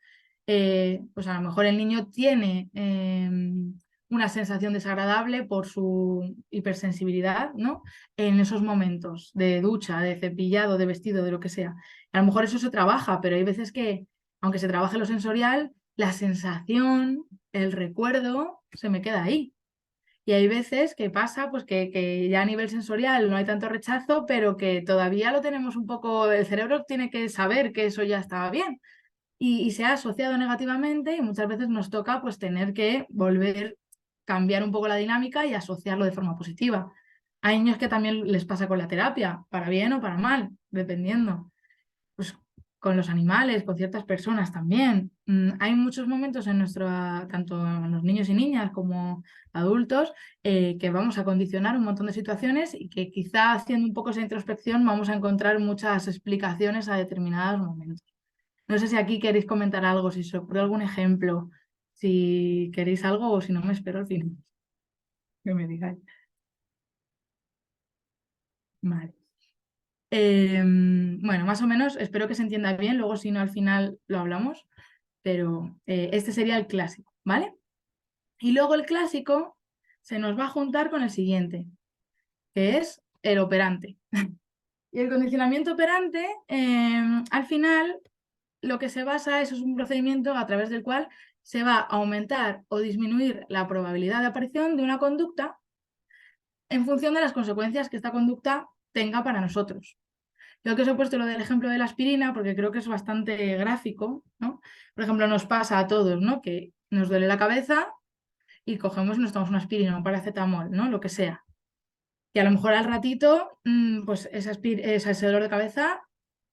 pues a lo mejor el niño tiene una sensación desagradable por su hipersensibilidad, ¿no? En esos momentos de ducha, de cepillado, de vestido, de lo que sea. A lo mejor eso se trabaja, pero hay veces que, aunque se trabaje lo sensorial, la sensación, el recuerdo, se me queda ahí. Y hay veces que pasa pues que ya a nivel sensorial no hay tanto rechazo, pero que todavía lo tenemos un poco, el cerebro tiene que saber que eso ya estaba bien y se ha asociado negativamente y muchas veces nos toca pues tener que volver, cambiar un poco la dinámica y asociarlo de forma positiva. Hay niños que también les pasa con la terapia, para bien o para mal, dependiendo. Pues con los animales, con ciertas personas también. Hay muchos momentos en tanto en los niños y niñas como adultos, que vamos a condicionar un montón de situaciones y que quizá haciendo un poco esa introspección vamos a encontrar muchas explicaciones a determinados momentos. No sé si aquí queréis comentar algo, si os ocurre algún ejemplo, si queréis algo o si no me espero al final. Que me digáis. Vale. Bueno, más o menos, espero que se entienda bien, luego si no al final lo hablamos, pero este sería el clásico, ¿vale? Y luego el clásico se nos va a juntar con el siguiente, que es el operante. Y el condicionamiento operante, al final, lo que se basa es un procedimiento a través del cual se va a aumentar o disminuir la probabilidad de aparición de una conducta en función de las consecuencias que esta conducta tenga para nosotros. Yo que os he puesto lo del ejemplo de la aspirina porque creo que es bastante gráfico, ¿no? Por ejemplo, nos pasa a todos, ¿no? Que nos duele la cabeza y cogemos y nos tomamos una aspirina, un paracetamol, ¿no? Lo que sea. Y a lo mejor al ratito, pues ese dolor de cabeza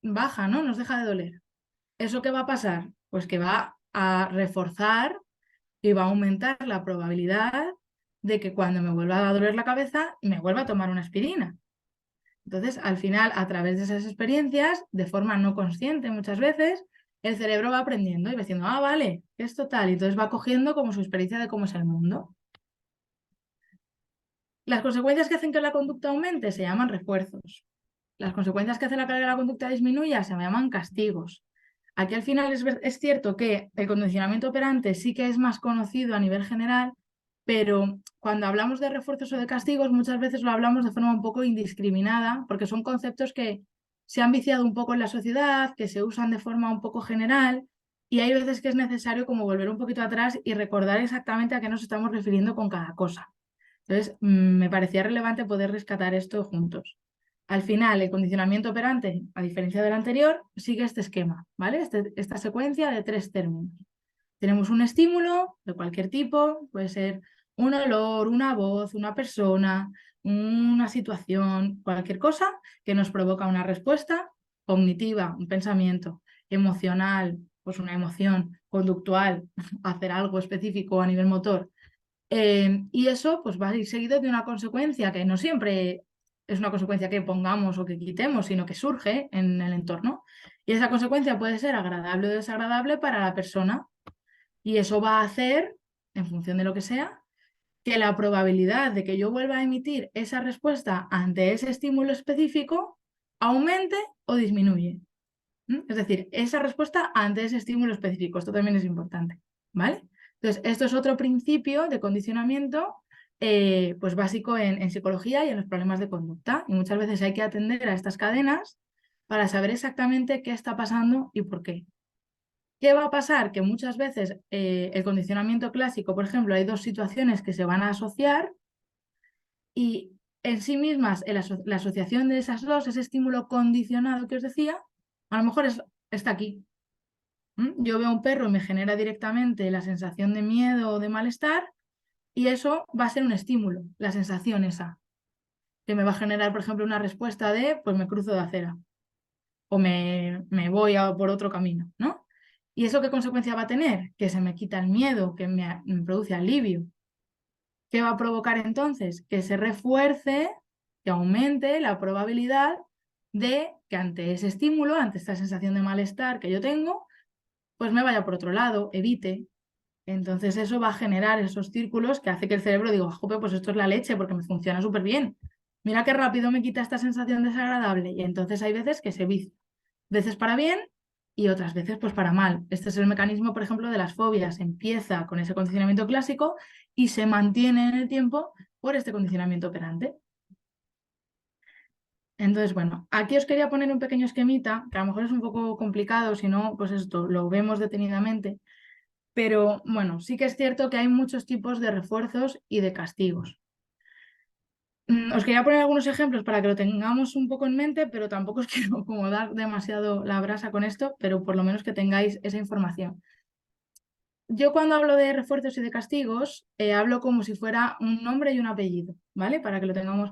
baja, ¿no? Nos deja de doler. ¿Eso qué va a pasar? Pues que va a reforzar y va a aumentar la probabilidad de que cuando me vuelva a doler la cabeza, me vuelva a tomar una aspirina. Entonces, al final, a través de esas experiencias, de forma no consciente muchas veces, el cerebro va aprendiendo y va diciendo, ah, vale, es total. Y entonces va cogiendo como su experiencia de cómo es el mundo. Las consecuencias que hacen que la conducta aumente se llaman refuerzos. Las consecuencias que hacen que la conducta disminuya se llaman castigos. Aquí al final es cierto que el condicionamiento operante sí que es más conocido a nivel general, pero cuando hablamos de refuerzos o de castigos muchas veces lo hablamos de forma un poco indiscriminada, porque son conceptos que se han viciado un poco en la sociedad, que se usan de forma un poco general, y hay veces que es necesario como volver un poquito atrás y recordar exactamente a qué nos estamos refiriendo con cada cosa. Entonces, me parecía relevante poder rescatar esto juntos. Al final, el condicionamiento operante, a diferencia del anterior, sigue este esquema, ¿vale? Esta secuencia de 3 términos. Tenemos un estímulo de cualquier tipo, puede ser un olor, una voz, una persona, una situación, cualquier cosa que nos provoca una respuesta cognitiva, un pensamiento, emocional, pues una emoción, conductual, hacer algo específico a nivel motor. Y eso pues va a ir seguido de una consecuencia que no siempre es una consecuencia que pongamos o que quitemos, sino que surge en el entorno. Y esa consecuencia puede ser agradable o desagradable para la persona. Y eso va a hacer, en función de lo que sea, que la probabilidad de que yo vuelva a emitir esa respuesta ante ese estímulo específico aumente o disminuye. Es decir, esa respuesta ante ese estímulo específico. Esto también es importante, ¿vale? Entonces, esto es otro principio de condicionamiento pues básico en psicología y en los problemas de conducta. Y muchas veces hay que atender a estas cadenas para saber exactamente qué está pasando y por qué. ¿Qué va a pasar? Que muchas veces el condicionamiento clásico, por ejemplo, hay dos situaciones que se van a asociar y en sí mismas la asociación de esas dos, ese estímulo condicionado que os decía, a lo mejor está aquí. Yo veo un perro y me genera directamente la sensación de miedo o de malestar y eso va a ser un estímulo, la sensación esa, que me va a generar, por ejemplo, una respuesta de, pues me cruzo de acera o me voy por otro camino, ¿no? ¿Y eso qué consecuencia va a tener? Que se me quita el miedo, que me produce alivio. ¿Qué va a provocar entonces? Que se refuerce, que aumente la probabilidad de que ante ese estímulo, ante esta sensación de malestar que yo tengo, pues me vaya por otro lado, evite. Entonces eso va a generar esos círculos que hace que el cerebro diga, jope, pues esto es la leche porque me funciona súper bien. Mira qué rápido me quita esta sensación desagradable. Y entonces hay veces que se vicia. Veces para bien y otras veces pues para mal. Este es el mecanismo, por ejemplo, de las fobias. Empieza con ese condicionamiento clásico y se mantiene en el tiempo por este condicionamiento operante. Entonces, bueno, aquí os quería poner un pequeño esquemita, que a lo mejor es un poco complicado, si no, pues esto lo vemos detenidamente. Pero bueno, sí que es cierto que hay muchos tipos de refuerzos y de castigos. Os quería poner algunos ejemplos para que lo tengamos un poco en mente, pero tampoco os quiero como dar demasiado la brasa con esto, pero por lo menos que tengáis esa información. Yo cuando hablo de refuerzos y de castigos, hablo como si fuera un nombre y un apellido, ¿vale? Para que lo tengamos.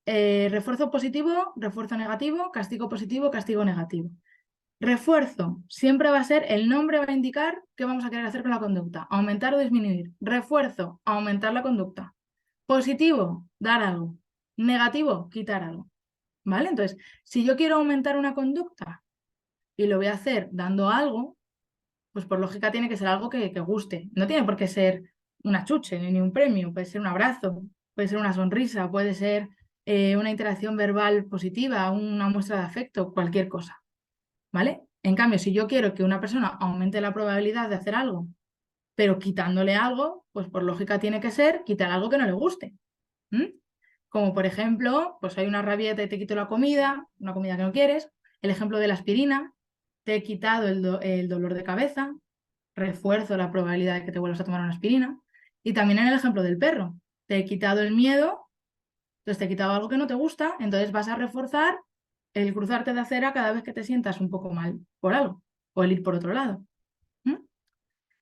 Refuerzo positivo, refuerzo negativo, castigo negativo. Refuerzo siempre va a ser, el nombre va a indicar qué vamos a querer hacer con la conducta, aumentar o disminuir. Refuerzo, aumentar la conducta. Positivo, dar algo. Negativo, quitar algo. ¿Vale? Entonces, si yo quiero aumentar una conducta y lo voy a hacer dando algo, pues por lógica tiene que ser algo que guste. No tiene por qué ser una chuche ni un premio, puede ser un abrazo, puede ser una sonrisa, puede ser una interacción verbal positiva, una muestra de afecto, cualquier cosa. ¿Vale? En cambio, si yo quiero que una persona aumente la probabilidad de hacer algo, pero quitándole algo, pues por lógica tiene que ser quitar algo que no le guste. Como por ejemplo, pues hay una rabieta y te quito la comida, una comida que no quieres. El ejemplo de la aspirina, te he quitado el dolor de cabeza, refuerzo la probabilidad de que te vuelvas a tomar una aspirina. Y también en el ejemplo del perro, te he quitado el miedo, entonces te he quitado algo que no te gusta, entonces vas a reforzar el cruzarte de acera cada vez que te sientas un poco mal por algo, o el ir por otro lado.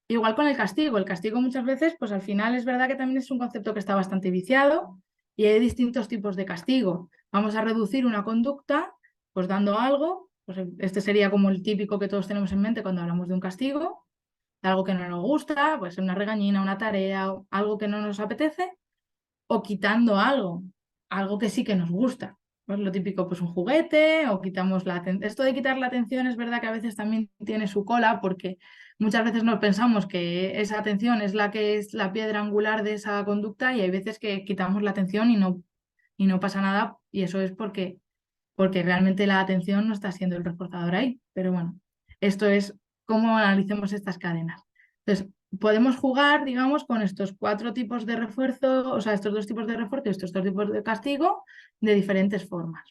Igual con el castigo muchas veces, pues al final es verdad que también es un concepto que está bastante viciado y hay distintos tipos de castigo. Vamos a reducir una conducta, pues dando algo, pues este sería como el típico que todos tenemos en mente cuando hablamos de un castigo, algo que no nos gusta, pues una regañina, una tarea, algo que no nos apetece, o quitando algo, algo que sí que nos gusta. Pues lo típico, pues un juguete o quitamos la atención. Esto de quitar la atención es verdad que a veces también tiene su cola porque muchas veces nos pensamos que esa atención es la que es la piedra angular de esa conducta y hay veces que quitamos la atención y no pasa nada y eso es porque realmente la atención no está siendo el reforzador ahí. Pero bueno, esto es cómo analicemos estas cadenas. Entonces, podemos jugar, digamos, con estos cuatro tipos de refuerzo, o sea, estos dos tipos de refuerzo y estos dos tipos de castigo de diferentes formas.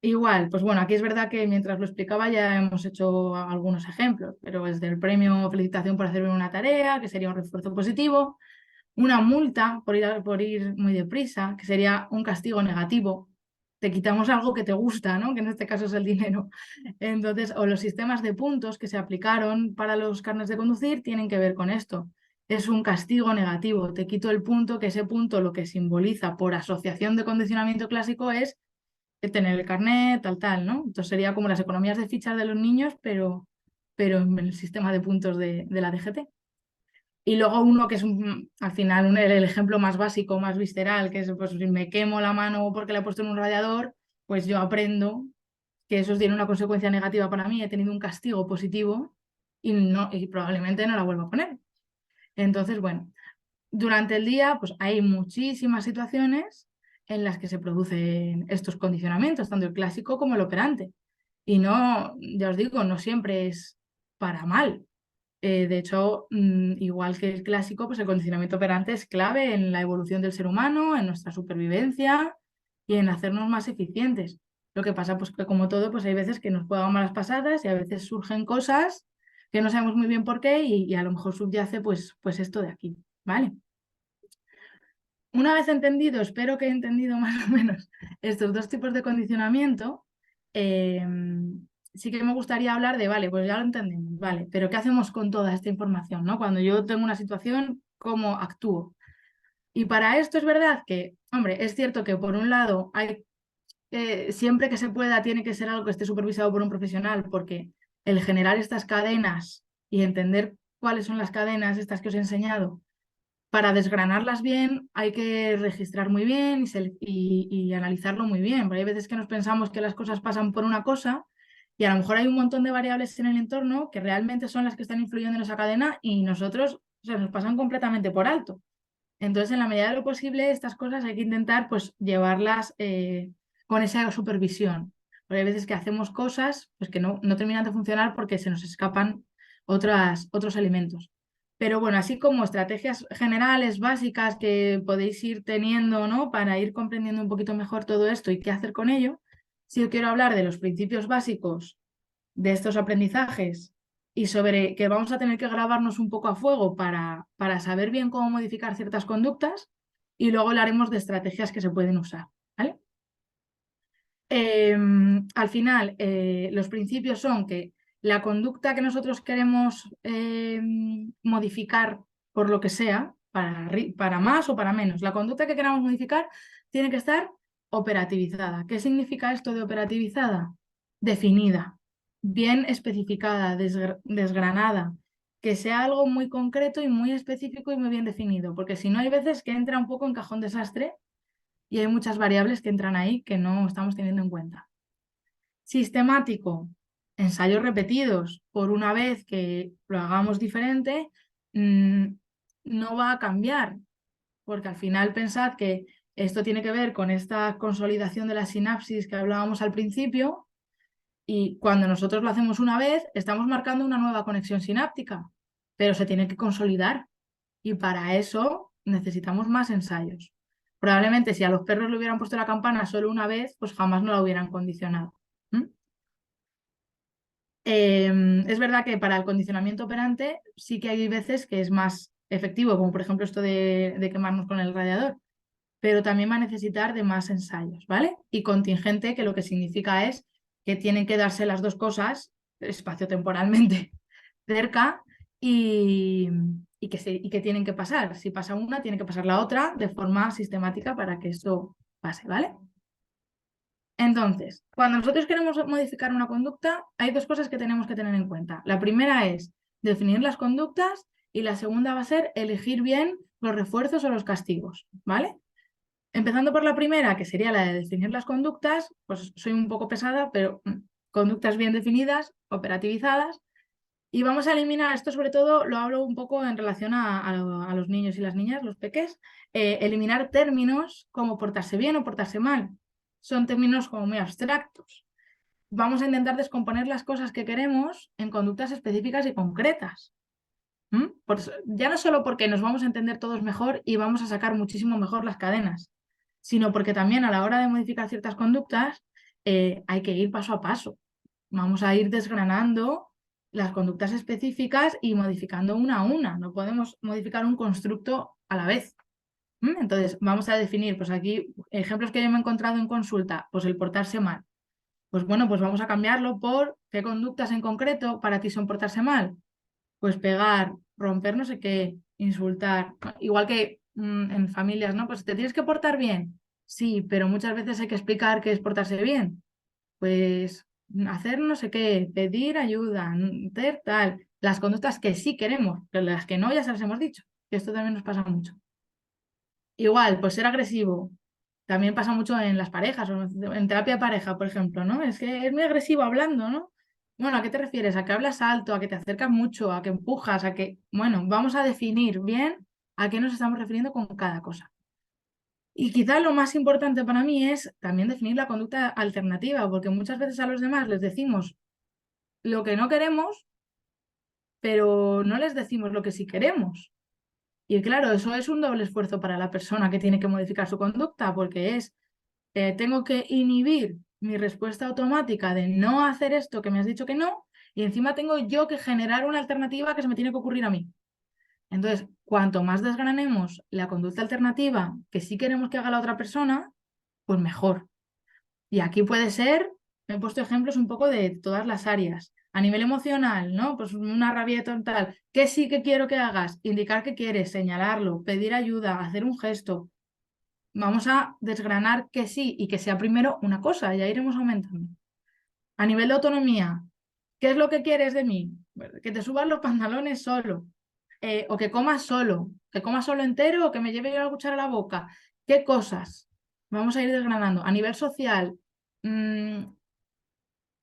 Igual, pues bueno, aquí es verdad que mientras lo explicaba ya hemos hecho algunos ejemplos, pero desde el premio felicitación por hacer bien una tarea, que sería un refuerzo positivo, una multa por ir muy deprisa, que sería un castigo negativo. Te quitamos algo que te gusta, ¿no? Que en este caso es el dinero. Entonces, o los sistemas de puntos que se aplicaron para los carnets de conducir tienen que ver con esto. Es un castigo negativo. Te quito el punto, que ese punto lo que simboliza por asociación de condicionamiento clásico es tener el carnet, tal, ¿no? Entonces sería como las economías de fichas de los niños, pero en el sistema de puntos de la DGT. Y luego uno que es al final el ejemplo más básico, más visceral, que es pues si me quemo la mano porque la he puesto en un radiador, pues yo aprendo que eso tiene una consecuencia negativa para mí, he tenido un castigo positivo y probablemente no la vuelvo a poner. Entonces, bueno, durante el día pues hay muchísimas situaciones en las que se producen estos condicionamientos, tanto el clásico como el operante. Y no, ya os digo, no siempre es para mal. De hecho, igual que el clásico, pues el condicionamiento operante es clave en la evolución del ser humano, en nuestra supervivencia y en hacernos más eficientes. Lo que pasa, pues que como todo, pues hay veces que nos juegan malas pasadas y a veces surgen cosas que no sabemos muy bien por qué y a lo mejor subyace pues esto de aquí, ¿vale? Una vez entendido, espero que he entendido más o menos estos dos tipos de condicionamiento, sí que me gustaría hablar de, vale, pues ya lo entendemos, vale, pero ¿qué hacemos con toda esta información, ¿no? Cuando yo tengo una situación, ¿cómo actúo? Y para esto es verdad que, hombre, es cierto que por un lado hay, siempre que se pueda tiene que ser algo que esté supervisado por un profesional, porque el generar estas cadenas y entender cuáles son las cadenas estas que os he enseñado, para desgranarlas bien hay que registrar muy bien y analizarlo muy bien, porque hay veces que nos pensamos que las cosas pasan por una cosa y a lo mejor hay un montón de variables en el entorno que realmente son las que están influyendo en esa cadena y nosotros se nos pasan completamente por alto. Entonces, en la medida de lo posible, estas cosas hay que intentar pues llevarlas con esa supervisión. Porque hay veces que hacemos cosas pues, que no terminan de funcionar porque se nos escapan otros elementos. Pero bueno, así como estrategias generales, básicas que podéis ir teniendo, ¿no? Para ir comprendiendo un poquito mejor todo esto y qué hacer con ello, si yo quiero hablar de los principios básicos de estos aprendizajes y sobre que vamos a tener que grabarnos un poco a fuego para saber bien cómo modificar ciertas conductas y luego hablaremos de estrategias que se pueden usar, ¿vale? Al final, los principios son que la conducta que nosotros queremos modificar por lo que sea, para más o para menos, la conducta que queramos modificar tiene que estar operativizada. ¿Qué significa esto de operativizada? Definida, bien especificada, desgranada, que sea algo muy concreto y muy específico y muy bien definido, porque si no hay veces que entra un poco en cajón desastre y hay muchas variables que entran ahí que no estamos teniendo en cuenta. Sistemático, ensayos repetidos. Por una vez que lo hagamos diferente, no va a cambiar, porque al final pensad que esto tiene que ver con esta consolidación de la sinapsis que hablábamos al principio, y cuando nosotros lo hacemos una vez, estamos marcando una nueva conexión sináptica, pero se tiene que consolidar y para eso necesitamos más ensayos. Probablemente si a los perros le hubieran puesto la campana solo una vez, pues jamás no la hubieran condicionado. Es verdad que para el condicionamiento operante sí que hay veces que es más efectivo, como por ejemplo esto de quemarnos con el radiador, pero también va a necesitar de más ensayos, ¿vale? Y contingente, que lo que significa es que tienen que darse las dos cosas espacio-temporalmente cerca y que tienen que pasar. Si pasa una, tiene que pasar la otra de forma sistemática para que esto pase, ¿vale? Entonces, cuando nosotros queremos modificar una conducta, hay dos cosas que tenemos que tener en cuenta. La primera es definir las conductas y la segunda va a ser elegir bien los refuerzos o los castigos, ¿vale? Empezando por la primera, que sería la de definir las conductas, pues soy un poco pesada, pero conductas bien definidas, operativizadas, y vamos a eliminar, esto sobre todo lo hablo un poco en relación a los niños y las niñas, los peques, eliminar términos como portarse bien o portarse mal. Son términos como muy abstractos. Vamos a intentar descomponer las cosas que queremos en conductas específicas y concretas. Pues ya no solo porque nos vamos a entender todos mejor y vamos a sacar muchísimo mejor las cadenas, sino porque también a la hora de modificar ciertas conductas hay que ir paso a paso. Vamos a ir desgranando las conductas específicas y modificando una a una. No podemos modificar un constructo a la vez. Entonces, vamos a definir, pues aquí, ejemplos que yo me he encontrado en consulta, pues el portarse mal. Pues bueno, pues vamos a cambiarlo por qué conductas en concreto para ti son portarse mal. Pues pegar, romper no sé qué, insultar. Igual que en familias, ¿no? Pues te tienes que portar bien. Sí, pero muchas veces hay que explicar qué es portarse bien. Pues hacer no sé qué, pedir ayuda, hacer tal. Las conductas que sí queremos, pero las que no ya se las hemos dicho. Que esto también nos pasa mucho. Igual, pues ser agresivo. También pasa mucho en las parejas o en terapia de pareja, por ejemplo, ¿no? Es que es muy agresivo hablando, ¿no? Bueno, ¿a qué te refieres? ¿A que hablas alto? ¿A que te acercas mucho? ¿A que empujas? ¿A que...? Bueno, vamos a definir bien a qué nos estamos refiriendo con cada cosa. Y quizá lo más importante para mí es también definir la conducta alternativa, porque muchas veces a los demás les decimos lo que no queremos, pero no les decimos lo que sí queremos. Y claro, eso es un doble esfuerzo para la persona que tiene que modificar su conducta, porque es, tengo que inhibir mi respuesta automática de no hacer esto que me has dicho que no, y encima tengo yo que generar una alternativa que se me tiene que ocurrir a mí. Entonces, cuanto más desgranemos la conducta alternativa que sí queremos que haga la otra persona, pues mejor. Y aquí puede ser, me he puesto ejemplos un poco de todas las áreas. A nivel emocional, ¿no? Pues una rabieta tal. ¿Qué sí que quiero que hagas? Indicar que quieres, señalarlo, pedir ayuda, hacer un gesto. Vamos a desgranar que sí y que sea primero una cosa, ya iremos aumentando. A nivel de autonomía, ¿qué es lo que quieres de mí? Que te subas los pantalones solo, o que comas solo entero o que me lleve yo la cuchara a la boca. ¿Qué cosas? Vamos a ir desgranando. A nivel social,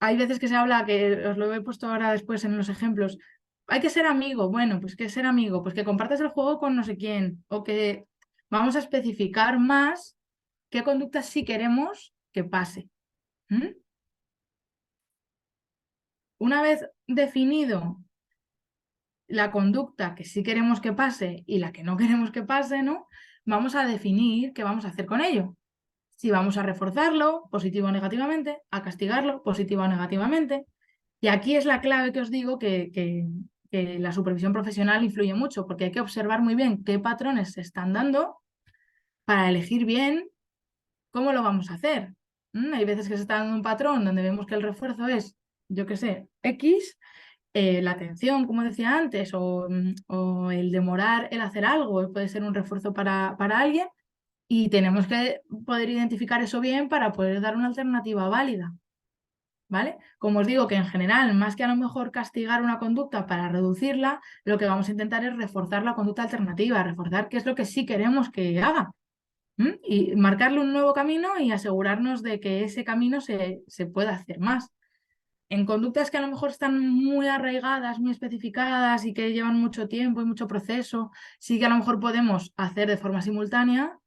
hay veces que se habla, que os lo he puesto ahora después en los ejemplos, hay que ser amigo. Bueno, pues ¿qué es ser amigo? Pues que compartas el juego con no sé quién, o que vamos a especificar más qué conductas sí queremos que pase. ¿Mm? Una vez definido la conducta que sí queremos que pase y la que no queremos que pase, ¿no? Vamos a definir qué vamos a hacer con ello. Si vamos a reforzarlo, positivo o negativamente, a castigarlo, positivo o negativamente. Y aquí es la clave que os digo que la supervisión profesional influye mucho, porque hay que observar muy bien qué patrones se están dando para elegir bien cómo lo vamos a hacer. Hay veces que se está dando un patrón donde vemos que el refuerzo es, yo qué sé, X, la atención, como decía antes, o el demorar el hacer algo puede ser un refuerzo para alguien y tenemos que poder identificar eso bien para poder dar una alternativa válida. ¿Vale? Como os digo que en general, más que a lo mejor castigar una conducta para reducirla, lo que vamos a intentar es reforzar la conducta alternativa, reforzar qué es lo que sí queremos que haga. Y marcarle un nuevo camino y asegurarnos de que ese camino se pueda hacer más. En conductas que a lo mejor están muy arraigadas, muy especificadas y que llevan mucho tiempo y mucho proceso, sí que a lo mejor podemos hacer de forma simultánea,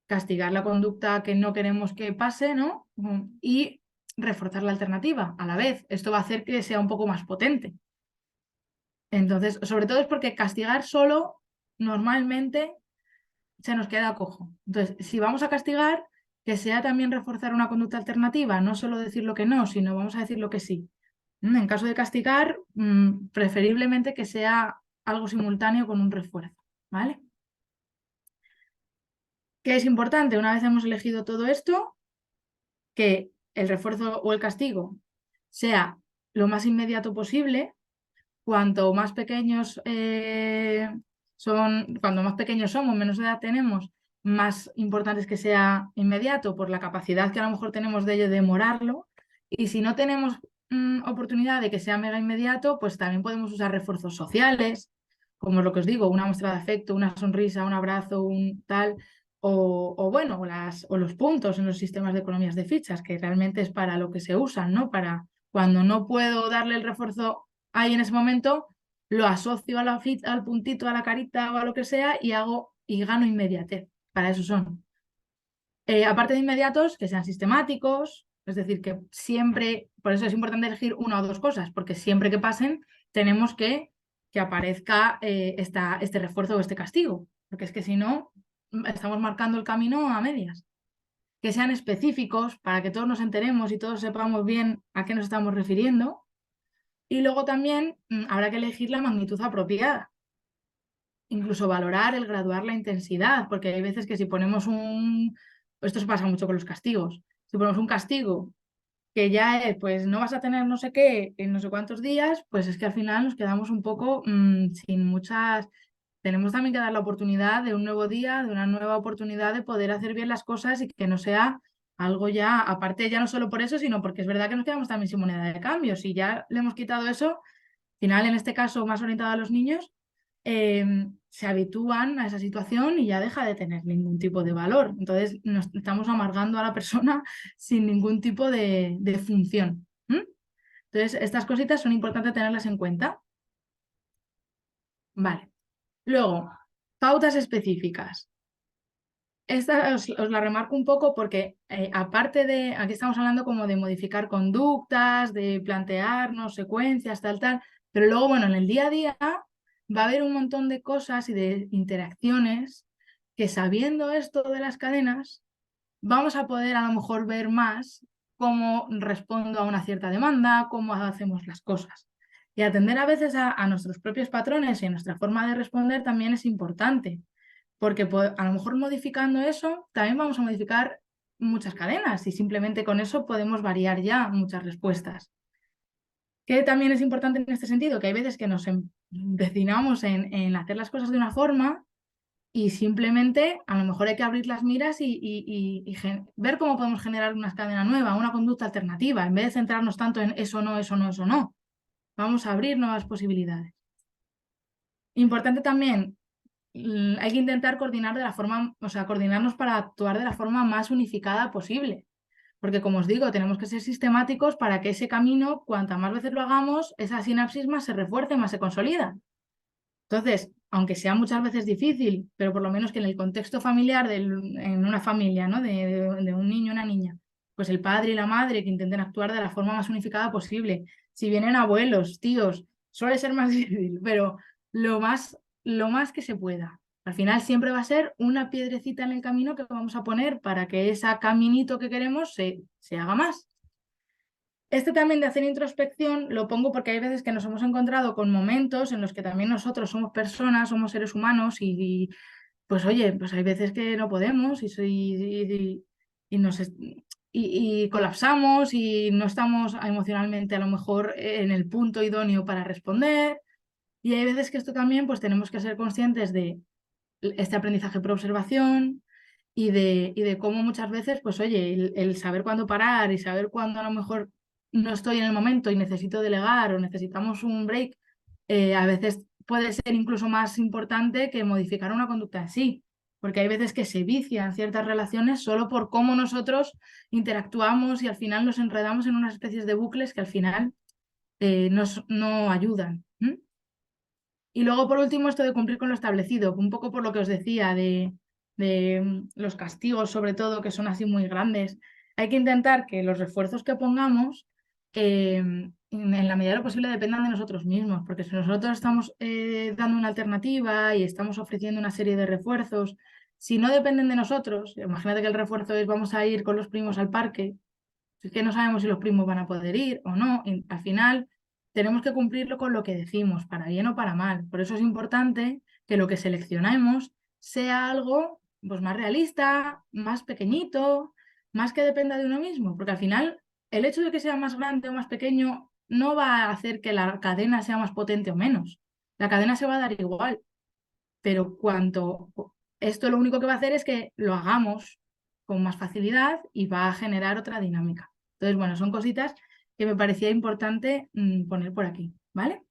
castigar la conducta que no queremos que pase, ¿no? Y reforzar la alternativa a la vez. Esto va a hacer que sea un poco más potente. Entonces, sobre todo es porque castigar solo normalmente se nos queda cojo. Entonces, si vamos a castigar, que sea también reforzar una conducta alternativa, no solo decir lo que no, sino vamos a decir lo que sí. En caso de castigar, preferiblemente que sea algo simultáneo con un refuerzo, ¿vale? ¿Qué es importante? Una vez hemos elegido todo esto, que el refuerzo o el castigo sea lo más inmediato posible. Cuanto más pequeños cuando más pequeños somos, menos edad tenemos, más importante es que sea inmediato por la capacidad que a lo mejor tenemos de ello de demorarlo. Y si no tenemos oportunidad de que sea mega inmediato, pues también podemos usar refuerzos sociales, como es lo que os digo, una muestra de afecto, una sonrisa, un abrazo, un tal, o bueno, o los puntos en los sistemas de economías de fichas, que realmente es para lo que se usan, ¿no? Para cuando no puedo darle el refuerzo ahí en ese momento, lo asocio a al puntito, a la carita o a lo que sea y gano inmediatez. Para eso son. Aparte de inmediatos, que sean sistemáticos, es decir, que siempre, por eso es importante elegir una o dos cosas, porque siempre que pasen tenemos que aparezca este refuerzo o este castigo, porque es que si no, estamos marcando el camino a medias. Que sean específicos para que todos nos enteremos y todos sepamos bien a qué nos estamos refiriendo. Y luego también habrá que elegir la magnitud apropiada. Incluso valorar el graduar la intensidad, porque hay veces que si ponemos esto se pasa mucho con los castigos, si ponemos un castigo que ya es, pues no vas a tener no sé qué en no sé cuántos días, pues es que al final nos quedamos un poco sin muchas tenemos también que dar la oportunidad de un nuevo día, de una nueva oportunidad de poder hacer bien las cosas y que no sea algo ya, aparte ya no solo por eso, sino porque es verdad que nos quedamos también sin moneda de cambio. Si ya le hemos quitado eso, al final en este caso más orientado a los niños, se habitúan a esa situación y ya deja de tener ningún tipo de valor. Entonces nos estamos amargando a la persona sin ningún tipo de función. Entonces estas cositas son importantes tenerlas en cuenta. Vale. Luego, pautas específicas. Esta os la remarco un poco porque aparte de, aquí estamos hablando como de modificar conductas, de plantearnos secuencias, tal, pero luego, bueno, en el día a día va a haber un montón de cosas y de interacciones que sabiendo esto de las cadenas, vamos a poder a lo mejor ver más cómo respondo a una cierta demanda, cómo hacemos las cosas. Y atender a veces a nuestros propios patrones y a nuestra forma de responder también es importante, porque a lo mejor modificando eso también vamos a modificar muchas cadenas y simplemente con eso podemos variar ya muchas respuestas. Que también es importante en este sentido, que hay veces que nos empecinamos en hacer las cosas de una forma y simplemente a lo mejor hay que abrir las miras y ver cómo podemos generar una cadena nueva, una conducta alternativa, en vez de centrarnos tanto en eso no, eso no, eso no. Vamos a abrir nuevas posibilidades. Importante también, hay que intentar coordinar de la forma, o sea, coordinarnos para actuar de la forma más unificada posible. Porque como os digo, tenemos que ser sistemáticos para que ese camino, cuantas más veces lo hagamos, esa sinapsis más se refuerce, más se consolida. Entonces, aunque sea muchas veces difícil, pero por lo menos que en el contexto familiar, en una familia, ¿no? de un niño o una niña, pues el padre y la madre que intenten actuar de la forma más unificada posible. Si vienen abuelos, tíos, suele ser más difícil, pero lo más que se pueda. Al final siempre va a ser una piedrecita en el camino que vamos a poner para que ese caminito que queremos se haga más. Este también de hacer introspección lo pongo porque hay veces que nos hemos encontrado con momentos en los que también nosotros somos personas, somos seres humanos pues oye, pues hay veces que no podemos y colapsamos y no estamos emocionalmente a lo mejor en el punto idóneo para responder. Y hay veces que esto también pues tenemos que ser conscientes de este aprendizaje por observación y de cómo muchas veces, pues oye, el saber cuándo parar y saber cuándo a lo mejor no estoy en el momento y necesito delegar o necesitamos un break, a veces puede ser incluso más importante que modificar una conducta en sí, porque hay veces que se vician ciertas relaciones solo por cómo nosotros interactuamos y al final nos enredamos en unas especies de bucles que al final no ayudan. Y luego, por último, esto de cumplir con lo establecido, un poco por lo que os decía de los castigos, sobre todo, que son así muy grandes. Hay que intentar que los refuerzos que pongamos, en la medida de lo posible, dependan de nosotros mismos, porque si nosotros estamos dando una alternativa y estamos ofreciendo una serie de refuerzos, si no dependen de nosotros, imagínate que el refuerzo es vamos a ir con los primos al parque, es que no sabemos si los primos van a poder ir o no, y al final tenemos que cumplirlo con lo que decimos, para bien o para mal. Por eso es importante que lo que seleccionemos sea algo pues, más realista, más pequeñito, más que dependa de uno mismo, porque al final el hecho de que sea más grande o más pequeño no va a hacer que la cadena sea más potente o menos. La cadena se va a dar igual, pero esto lo único que va a hacer es que lo hagamos con más facilidad y va a generar otra dinámica. Entonces, bueno, son cositas que me parecía importante poner por aquí, ¿vale?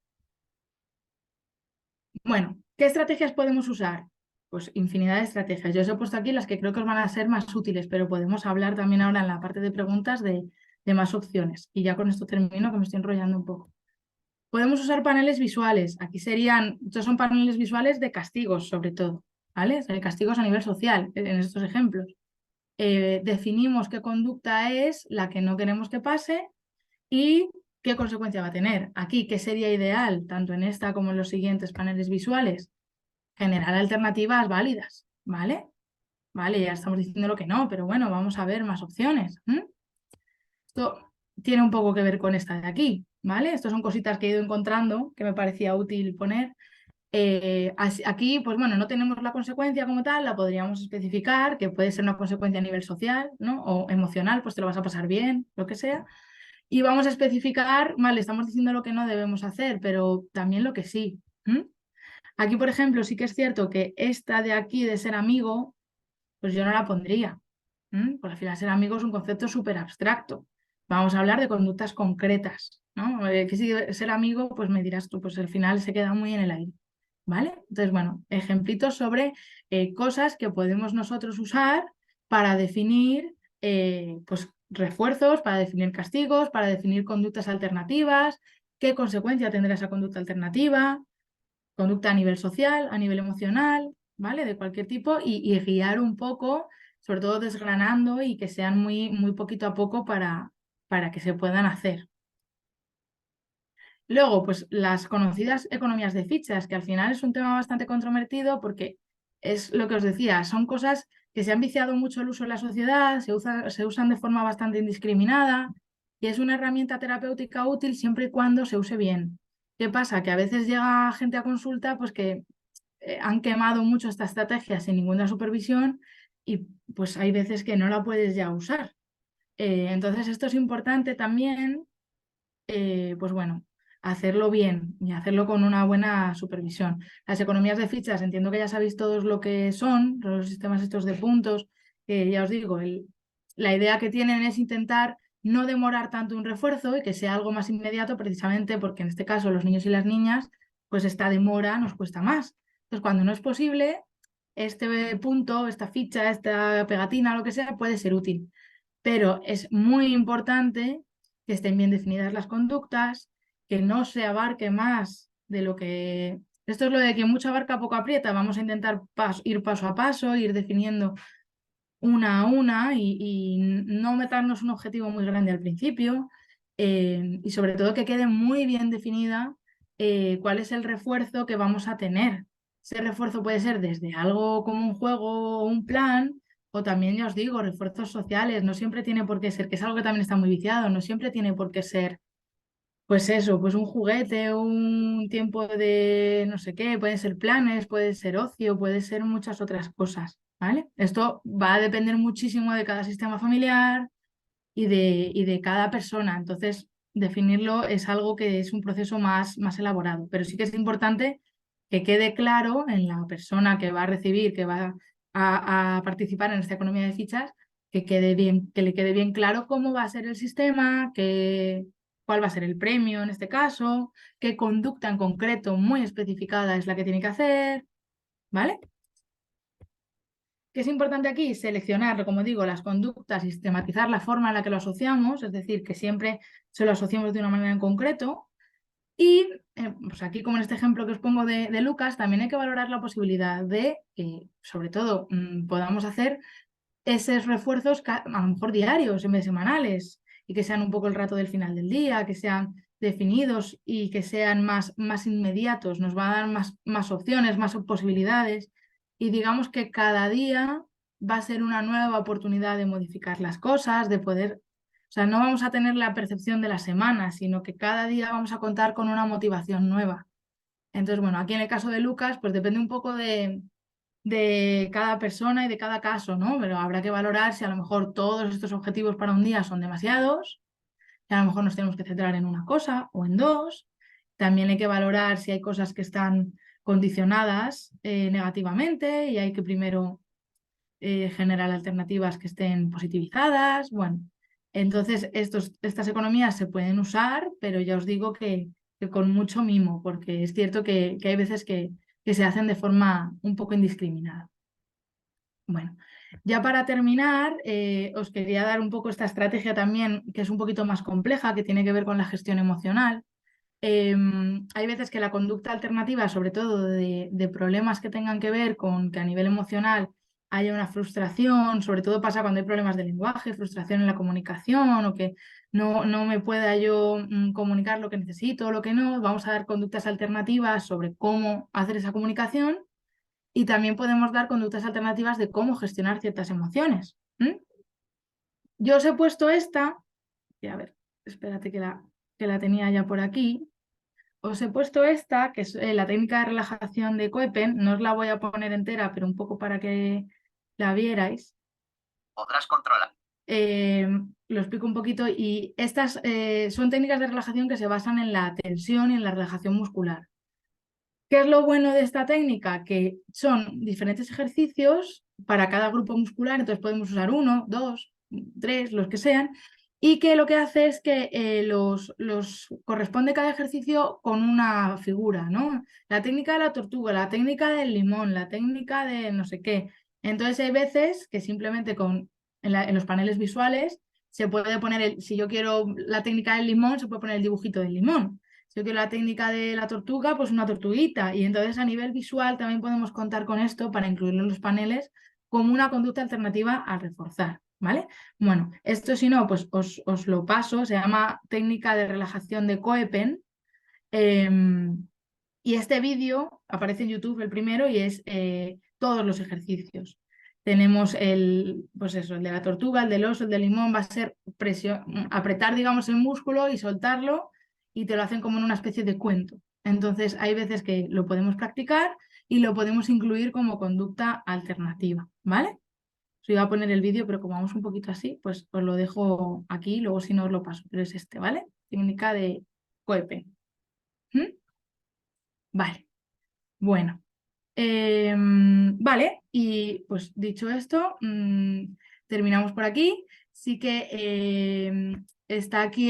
Bueno, ¿qué estrategias podemos usar? Pues infinidad de estrategias. Yo os he puesto aquí las que creo que os van a ser más útiles, pero podemos hablar también ahora en la parte de preguntas de más opciones. Y ya con esto termino, que me estoy enrollando un poco. Podemos usar paneles visuales. Aquí estos son paneles visuales de castigos, sobre todo, ¿vale? O sea, castigos a nivel social, en estos ejemplos. Definimos qué conducta es la que no queremos que pase y qué consecuencia va a tener. Aquí, ¿qué sería ideal, tanto en esta como en los siguientes paneles visuales? Generar alternativas válidas, ¿vale? Vale, ya estamos diciendo lo que no, pero bueno, vamos a ver más opciones. Esto tiene un poco que ver con esta de aquí, ¿vale? Estas son cositas que he ido encontrando que me parecía útil poner. Aquí, pues bueno, no tenemos la consecuencia como tal, la podríamos especificar, que puede ser una consecuencia a nivel social, ¿no? O emocional, pues te lo vas a pasar bien, lo que sea. Y vamos a especificar, vale, estamos diciendo lo que no debemos hacer, pero también lo que sí. Aquí, por ejemplo, sí que es cierto que esta de aquí de ser amigo, pues yo no la pondría. Porque al final ser amigo es un concepto súper abstracto. Vamos a hablar de conductas concretas, ¿no? Que si ser amigo, pues me dirás tú, pues al final se queda muy en el aire, ¿vale? Entonces, bueno, ejemplitos sobre cosas que podemos nosotros usar para definir, pues, refuerzos, para definir castigos, para definir conductas alternativas, qué consecuencia tendrá esa conducta alternativa, conducta a nivel social, a nivel emocional, ¿vale? De cualquier tipo y guiar un poco, sobre todo desgranando y que sean muy, muy poquito a poco para que se puedan hacer. Luego, pues las conocidas economías de fichas, que al final es un tema bastante controvertido porque es lo que os decía, son cosas que se han viciado mucho el uso en la sociedad, se usan de forma bastante indiscriminada y es una herramienta terapéutica útil siempre y cuando se use bien. ¿Qué pasa? Que a veces llega gente a consulta pues que han quemado mucho esta estrategia sin ninguna supervisión y pues hay veces que no la puedes ya usar. Entonces esto es importante también, pues bueno, hacerlo bien y hacerlo con una buena supervisión. Las economías de fichas, entiendo que ya sabéis todos lo que son, los sistemas estos de puntos, que ya os digo, la idea que tienen es intentar no demorar tanto un refuerzo y que sea algo más inmediato, precisamente porque en este caso los niños y las niñas, pues esta demora nos cuesta más. Entonces, cuando no es posible, este punto, esta ficha, esta pegatina, lo que sea, puede ser útil. Pero es muy importante que estén bien definidas las conductas, que no se abarque más de lo que... Esto es lo de que mucha abarca poco aprieta. Vamos a intentar ir paso a paso, ir definiendo una a una y no meternos un objetivo muy grande al principio y sobre todo que quede muy bien definida cuál es el refuerzo que vamos a tener. Ese refuerzo puede ser desde algo como un juego o un plan o también, ya os digo, refuerzos sociales. No siempre tiene por qué ser, que es algo que también está muy viciado, no siempre tiene por qué ser pues eso, pues un juguete, un tiempo de no sé qué, pueden ser planes, puede ser ocio, puede ser muchas otras cosas, ¿vale? Esto va a depender muchísimo de cada sistema familiar y de cada persona, entonces definirlo es algo que es un proceso más elaborado, pero sí que es importante que quede claro en la persona que va a recibir, que va a participar en esta economía de fichas, que quede bien, que le quede bien claro cómo va a ser el sistema, cuál va a ser el premio en este caso, qué conducta en concreto muy especificada es la que tiene que hacer, ¿vale? ¿Qué es importante aquí? Seleccionar, como digo, las conductas y sistematizar la forma en la que lo asociamos, es decir, que siempre se lo asociamos de una manera en concreto. Y pues aquí, como en este ejemplo que os pongo de Lucas, también hay que valorar la posibilidad de que, sobre todo, podamos hacer esos refuerzos a lo mejor diarios en vez de semanales y que sean un poco el rato del final del día, que sean definidos y que sean más inmediatos, nos va a dar más opciones, más posibilidades y digamos que cada día va a ser una nueva oportunidad de modificar las cosas, de poder, o sea, no vamos a tener la percepción de la semana, sino que cada día vamos a contar con una motivación nueva. Entonces, bueno, aquí en el caso de Lucas, pues depende un poco de cada persona y de cada caso, ¿no? Pero habrá que valorar si a lo mejor todos estos objetivos para un día son demasiados, y a lo mejor nos tenemos que centrar en una cosa o en dos. También hay que valorar si hay cosas que están condicionadas negativamente y hay que primero generar alternativas que estén positivizadas. Bueno, entonces estas economías se pueden usar, pero ya os digo que con mucho mimo, porque es cierto que hay veces que se hacen de forma un poco indiscriminada. Bueno, ya para terminar, os quería dar un poco esta estrategia también, que es un poquito más compleja, que tiene que ver con la gestión emocional. Hay veces que la conducta alternativa, sobre todo de problemas que tengan que ver con que a nivel emocional haya una frustración, sobre todo pasa cuando hay problemas de lenguaje, frustración en la comunicación o que no me pueda yo comunicar lo que necesito o lo que no, vamos a dar conductas alternativas sobre cómo hacer esa comunicación y también podemos dar conductas alternativas de cómo gestionar ciertas emociones. Yo os he puesto esta, y a ver, espérate que la tenía ya por aquí. Os he puesto esta, que es la técnica de relajación de Koeppen. No os la voy a poner entera, pero un poco para que la vierais. Podrás controlar. Lo explico un poquito. Y estas son técnicas de relajación que se basan en la tensión y en la relajación muscular. ¿Qué es lo bueno de esta técnica? Que son diferentes ejercicios para cada grupo muscular, entonces podemos usar 1, 2, 3, los que sean, y que lo que hace es que los corresponde cada ejercicio con una figura, ¿no? La técnica de la tortuga, la técnica del limón, la técnica de no sé qué. Entonces hay veces que simplemente en los paneles visuales se puede poner, si yo quiero la técnica del limón, se puede poner el dibujito del limón. Si yo quiero la técnica de la tortuga, pues una tortuguita. Y entonces a nivel visual también podemos contar con esto para incluirlo en los paneles como una conducta alternativa a reforzar, ¿vale? Bueno, esto si no, pues os lo paso, se llama técnica de relajación de Coepen. Y este vídeo aparece en YouTube el primero y es todos los ejercicios. Tenemos pues eso, el de la tortuga, el del oso, el del limón, va a ser apretar, digamos, el músculo y soltarlo y te lo hacen como en una especie de cuento. Entonces hay veces que lo podemos practicar y lo podemos incluir como conducta alternativa, ¿vale? Os iba a poner el vídeo, pero como vamos un poquito así, pues os lo dejo aquí, luego si no os lo paso, pero es este, ¿vale? Técnica de Coepen. Vale, bueno. Vale, y pues dicho esto, terminamos por aquí. Sí que está aquí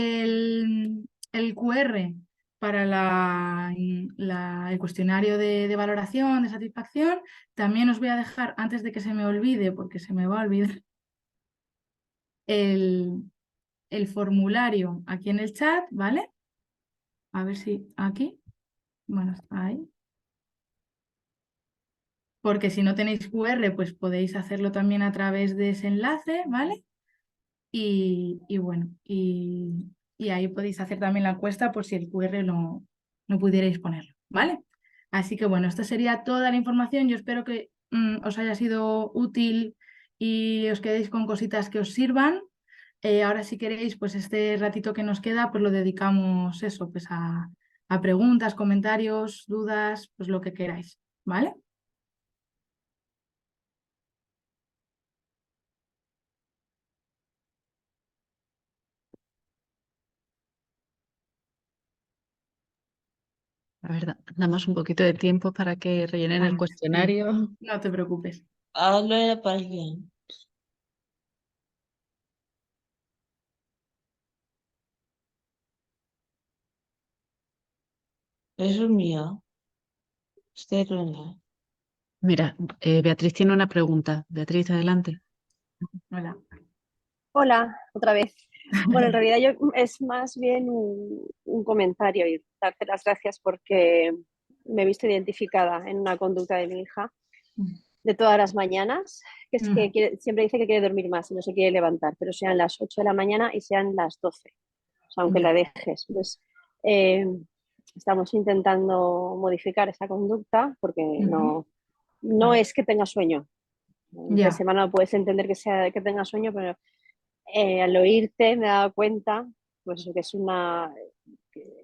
el QR para el cuestionario de valoración, de satisfacción. También os voy a dejar, antes de que se me olvide, porque se me va a olvidar, el formulario aquí en el chat, ¿vale? A ver si aquí, bueno, está ahí. Porque si no tenéis QR, pues podéis hacerlo también a través de ese enlace, ¿vale? Y bueno, y ahí podéis hacer también la encuesta por si el QR no pudierais ponerlo, ¿vale? Así que bueno, esta sería toda la información. Yo espero que os haya sido útil y os quedéis con cositas que os sirvan. Ahora si queréis, pues este ratito que nos queda, pues lo dedicamos eso, pues a preguntas, comentarios, dudas, pues lo que queráis, ¿vale? La verdad, damos un poquito de tiempo para que rellenen el Sí, cuestionario. no te preocupes. Hazlo en la página. Eso es mío. Este no es. Mira, Beatriz tiene una pregunta. Beatriz, adelante. Hola. Hola, otra vez. Bueno, en realidad es más bien un comentario y darte las gracias porque me he visto identificada en una conducta de mi hija de todas las mañanas, que es que siempre dice que quiere dormir más y no se quiere levantar, pero sean las 8 de la mañana y sean las 12, o sea, aunque la dejes. Pues, estamos intentando modificar esa conducta porque no es que tenga sueño. Entre Ya. semana puedes entender que tenga sueño, pero al oírte me he dado cuenta pues, que es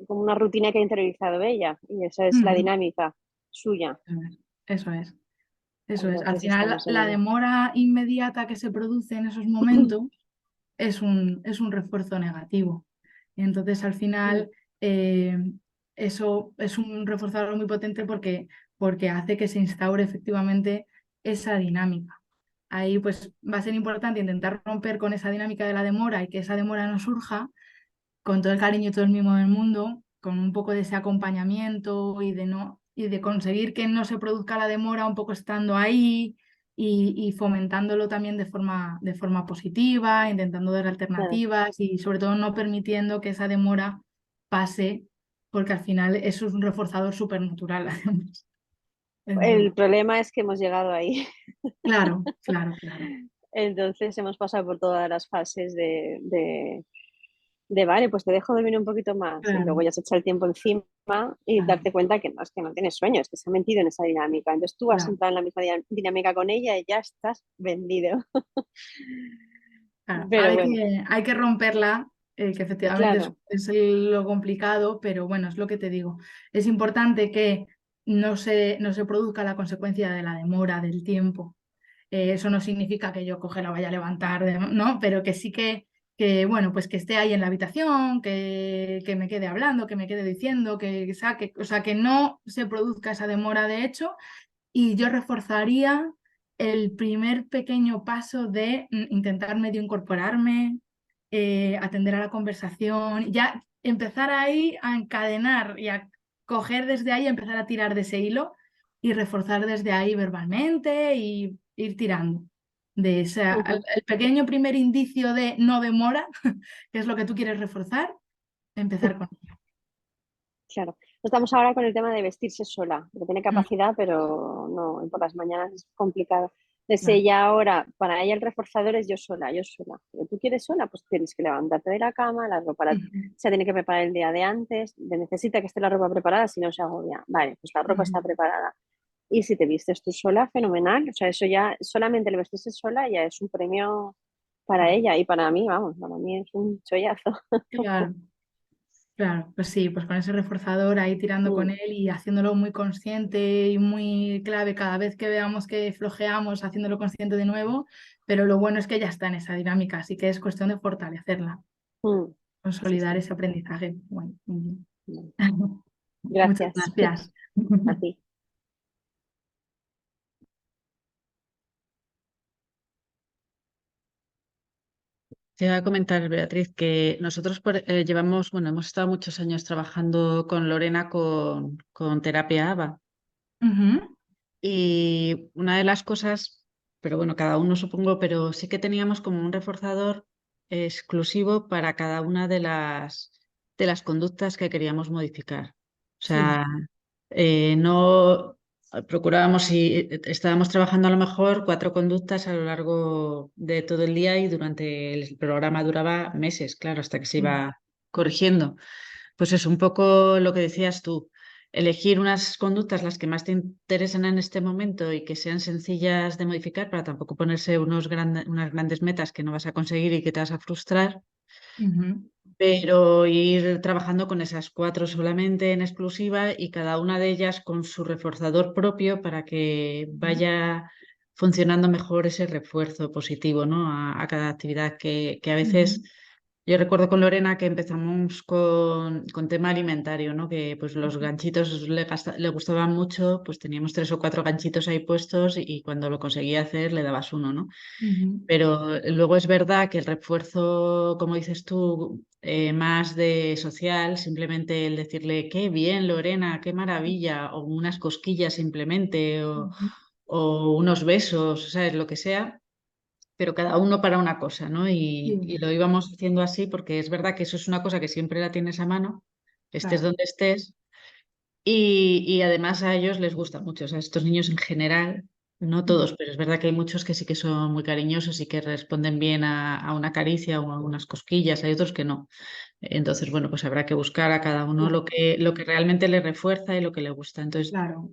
como una rutina que ha interiorizado ella y esa es la dinámica suya. Eso es. Eso es. Al Entonces final, estamos en la ello. demora inmediata que se produce en esos momentos es un refuerzo negativo. Y entonces, al final, eso es un reforzador muy potente porque hace que se instaure efectivamente esa dinámica. Ahí pues va a ser importante intentar romper con esa dinámica de la demora y que esa demora no surja con todo el cariño y todo el mimo del mundo, con un poco de ese acompañamiento y de conseguir que no se produzca la demora, un poco estando ahí y fomentándolo también de forma positiva, intentando dar alternativas y sobre todo no permitiendo que esa demora pase, porque al final eso es un reforzador supernatural, además. El problema es que hemos llegado ahí. Claro, claro, claro. Entonces hemos pasado por todas las fases vale, pues te dejo dormir un poquito más y luego Claro, ya se echa el tiempo encima y claro, darte cuenta que no es que no tienes sueño, es que se ha metido en esa dinámica. Entonces tú has claro, entrado en la misma dinámica con ella y ya estás vendido. claro. Pero bueno, Hay que romperla, que efectivamente claro, es lo complicado, pero bueno, es lo que te digo. Es importante que no se produzca la consecuencia de la demora, del tiempo. Eso no significa que yo coge la vaya a levantar, ¿no? Pero que sí que bueno, pues que esté ahí en la habitación, que me quede hablando, que me quede diciendo, que saque, o sea, que no se produzca esa demora de hecho. Y yo reforzaría el primer pequeño paso de intentar medio incorporarme, atender a la conversación, ya empezar ahí a encadenar y a coger desde ahí, empezar a tirar de ese hilo y reforzar desde ahí verbalmente y ir tirando de ese Ujú. el pequeño primer indicio de no demora, que es lo que tú quieres reforzar, empezar con Claro. Estamos ahora con el tema de vestirse sola, porque tiene ello. capacidad, pero no, por las mañanas es complicado. Entonces Claro. ella ahora, para ella el reforzador es yo sola, yo sola. Pero tú quieres sola, pues tienes que levantarte de la cama, la ropa Ujú, se tiene que preparar el día de antes, necesita que esté la ropa preparada, si no se agobia. Vale, pues la ropa está ujú. preparada. Y si te vistes tú sola, fenomenal. O sea, eso ya, solamente el vestirse sola ya es un premio para ella y para mí, vamos, para mí es un chollazo. Claro. Claro, pues sí, pues con ese reforzador ahí tirando con Mm, él y haciéndolo muy consciente y muy clave cada vez que veamos que flojeamos, haciéndolo consciente de nuevo, pero lo bueno es que ya está en esa dinámica, así que es cuestión de fortalecerla, mm. Sí, consolidar sí. ese aprendizaje. Bueno, muy bien. Bueno, Muchas gracias gracias. a ti. Te iba a comentar, Beatriz, que nosotros llevamos, bueno, hemos estado muchos años trabajando con Lorena con terapia ABA. Ujú, Y una de las cosas, pero bueno, cada uno supongo, pero sí que teníamos como un reforzador exclusivo para cada una de las conductas que queríamos modificar. O sí. sea, no procurábamos si estábamos trabajando a lo mejor 4 conductas a lo largo de todo el día y durante el programa duraba meses, claro, hasta que se Mm, iba corrigiendo. Pues es un poco lo que decías tú, elegir unas conductas las que más te interesen en este momento y que sean sencillas de modificar para tampoco ponerse unas grandes metas que no vas a conseguir y que te vas a frustrar, ujú, pero ir trabajando con esas 4 solamente en exclusiva y cada una de ellas con su reforzador propio para que ujú. vaya funcionando mejor ese refuerzo positivo, ¿no? A cada actividad que a veces... Ujú, Yo recuerdo con Lorena que empezamos con tema alimentario, ¿no? Que pues los ganchitos le gustaban mucho, pues teníamos 3 o 4 ganchitos ahí puestos y cuando lo conseguía hacer le dabas uno, ¿no? ujú, Pero luego es verdad que el refuerzo, como dices tú, más de social, simplemente el decirle qué bien, Lorena, qué maravilla, o unas cosquillas simplemente, ujú. o unos besos, ¿sabes? Lo que sea, pero cada uno para una cosa, ¿no? Y Sí, lo íbamos haciendo así porque es verdad que eso es una cosa que siempre la tienes a mano, estés claro. donde estés, y además a ellos les gusta mucho, o sea, estos niños en general, no todos, pero es verdad que hay muchos que sí que son muy cariñosos y que responden bien a una caricia o a unas cosquillas, hay otros que no. Entonces, bueno, pues habrá que buscar a cada uno Claro, lo que realmente le refuerza y lo que le gusta. Entonces, claro.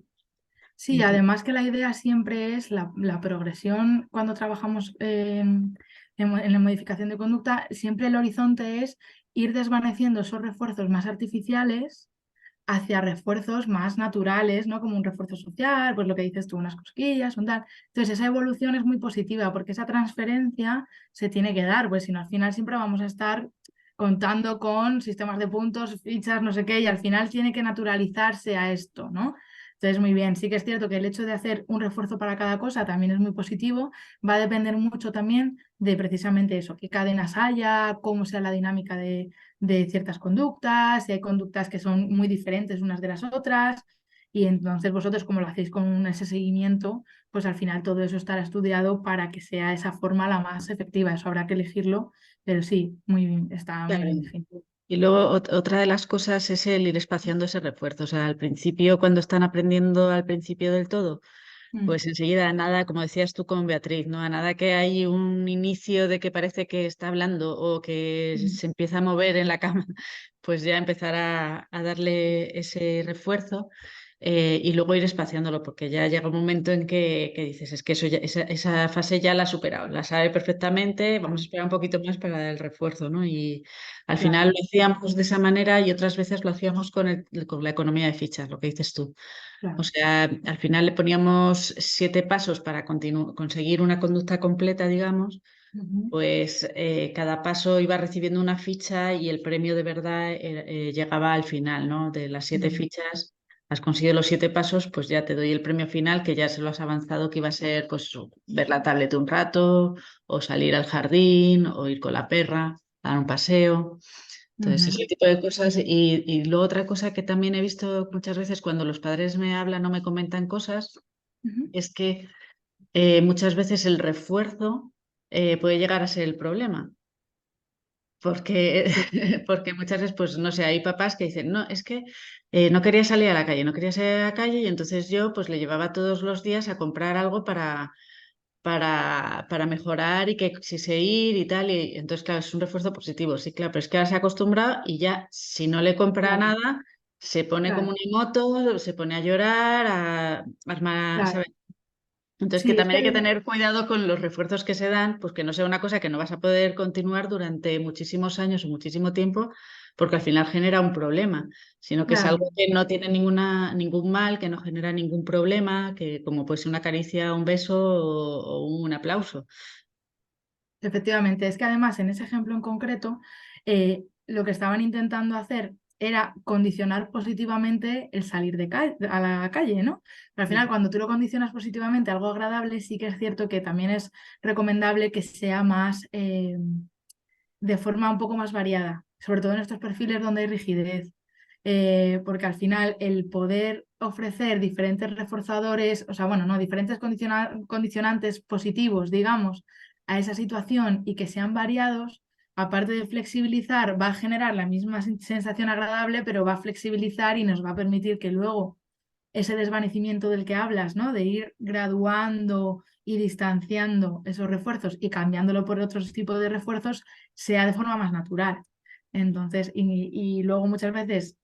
Sí, ujú, además que la idea siempre es la progresión cuando trabajamos en la modificación de conducta, siempre el horizonte es ir desvaneciendo esos refuerzos más artificiales hacia refuerzos más naturales, ¿no? Como un refuerzo social, pues lo que dices tú, unas cosquillas, un tal. Entonces, esa evolución es muy positiva porque esa transferencia se tiene que dar, pues si no, al final siempre vamos a estar contando con sistemas de puntos, fichas, no sé qué, y al final tiene que naturalizarse a esto, ¿no? Entonces, muy bien, sí que es cierto que el hecho de hacer un refuerzo para cada cosa también es muy positivo, va a depender mucho también de precisamente eso, qué cadenas haya, cómo sea la dinámica de ciertas conductas, si hay conductas que son muy diferentes unas de las otras, y entonces vosotros como lo hacéis con ese seguimiento, pues al final todo eso estará estudiado para que sea esa forma la más efectiva, eso habrá que elegirlo, pero sí, muy bien, está muy claro. bien definido. Y luego otra de las cosas es el ir espaciando ese refuerzo. O sea, al principio, cuando están aprendiendo al principio del todo, Mm, pues enseguida a nada, como decías tú con Beatriz, ¿no? A nada que hay un inicio de que parece que está hablando o que mm, se empieza a mover en la cama, pues ya empezar a darle ese refuerzo. Y luego ir espaciándolo, porque ya llega un momento en que dices, es que eso esa fase ya la ha superado, la sabe perfectamente, vamos a esperar un poquito más para el refuerzo, ¿no? Y al final claro, lo hacíamos de esa manera y otras veces lo hacíamos con la economía de fichas, lo que dices tú. O claro. sea, al final le poníamos 7 pasos para conseguir una conducta completa, digamos, pues cada paso iba recibiendo una ficha y el premio de verdad llegaba al final, ¿no? De las 7 fichas, has conseguido los 7 pasos, pues ya te doy el premio final, que ya se lo has avanzado, que iba a ser pues ver la tablet un rato, o salir al jardín, o ir con la perra, dar un paseo. Entonces, ese tipo de cosas. Y luego otra cosa que también he visto muchas veces cuando los padres me hablan o me comentan cosas, es que muchas veces el refuerzo puede llegar a ser el problema. Porque, porque muchas veces, pues no sé, hay papás que dicen, no, es que no quería salir a la calle, no quería salir a la calle y entonces yo pues le llevaba todos los días a comprar algo para mejorar y que quisiese ir y tal. Y entonces, claro, es un refuerzo positivo, sí, claro, pero es que ahora se ha acostumbrado y ya si no le compra Claro, nada, se pone como claro, una moto, se pone a llorar, a armar, claro. ¿sabes? Entonces, que Sí, es también hay que que tener cuidado con los refuerzos que se dan, pues que no sea una cosa que no vas a poder continuar durante muchísimos años o muchísimo tiempo, porque al final genera un problema, sino que es claro. algo que no tiene ningún mal, que no genera ningún problema, que como puede ser una caricia, un beso o un aplauso. Efectivamente, es que además en ese ejemplo en concreto, lo que estaban intentando hacer era condicionar positivamente el salir a la calle, ¿no? Pero al final, cuando tú lo condicionas positivamente a algo agradable, sí que es cierto que también es recomendable que sea más, de forma un poco más variada, sobre todo en estos perfiles donde hay rigidez, porque al final el poder ofrecer diferentes reforzadores, o sea, bueno, no, diferentes condicionantes positivos, digamos, a esa situación y que sean variados, aparte de flexibilizar, va a generar la misma sensación agradable, pero va a flexibilizar y nos va a permitir que luego ese desvanecimiento del que hablas, ¿no? De ir graduando y distanciando esos refuerzos y cambiándolo por otros tipos de refuerzos, sea de forma más natural. Entonces, y luego muchas veces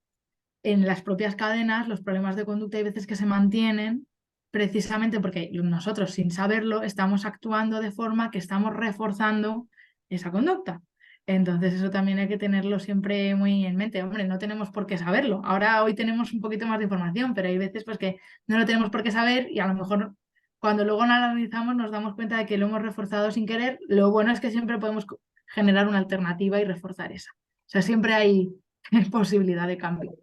en las propias cadenas, los problemas de conducta hay veces que se mantienen precisamente porque nosotros, sin saberlo, estamos actuando de forma que estamos reforzando esa conducta. Entonces, eso también hay que tenerlo siempre muy en mente. Hombre, no tenemos por qué saberlo. Ahora, hoy tenemos un poquito más de información, pero hay veces pues, que no lo tenemos por qué saber y a lo mejor cuando luego lo analizamos nos damos cuenta de que lo hemos reforzado sin querer. Lo bueno es que siempre podemos generar una alternativa y reforzar esa. O sea, siempre hay posibilidad de cambio.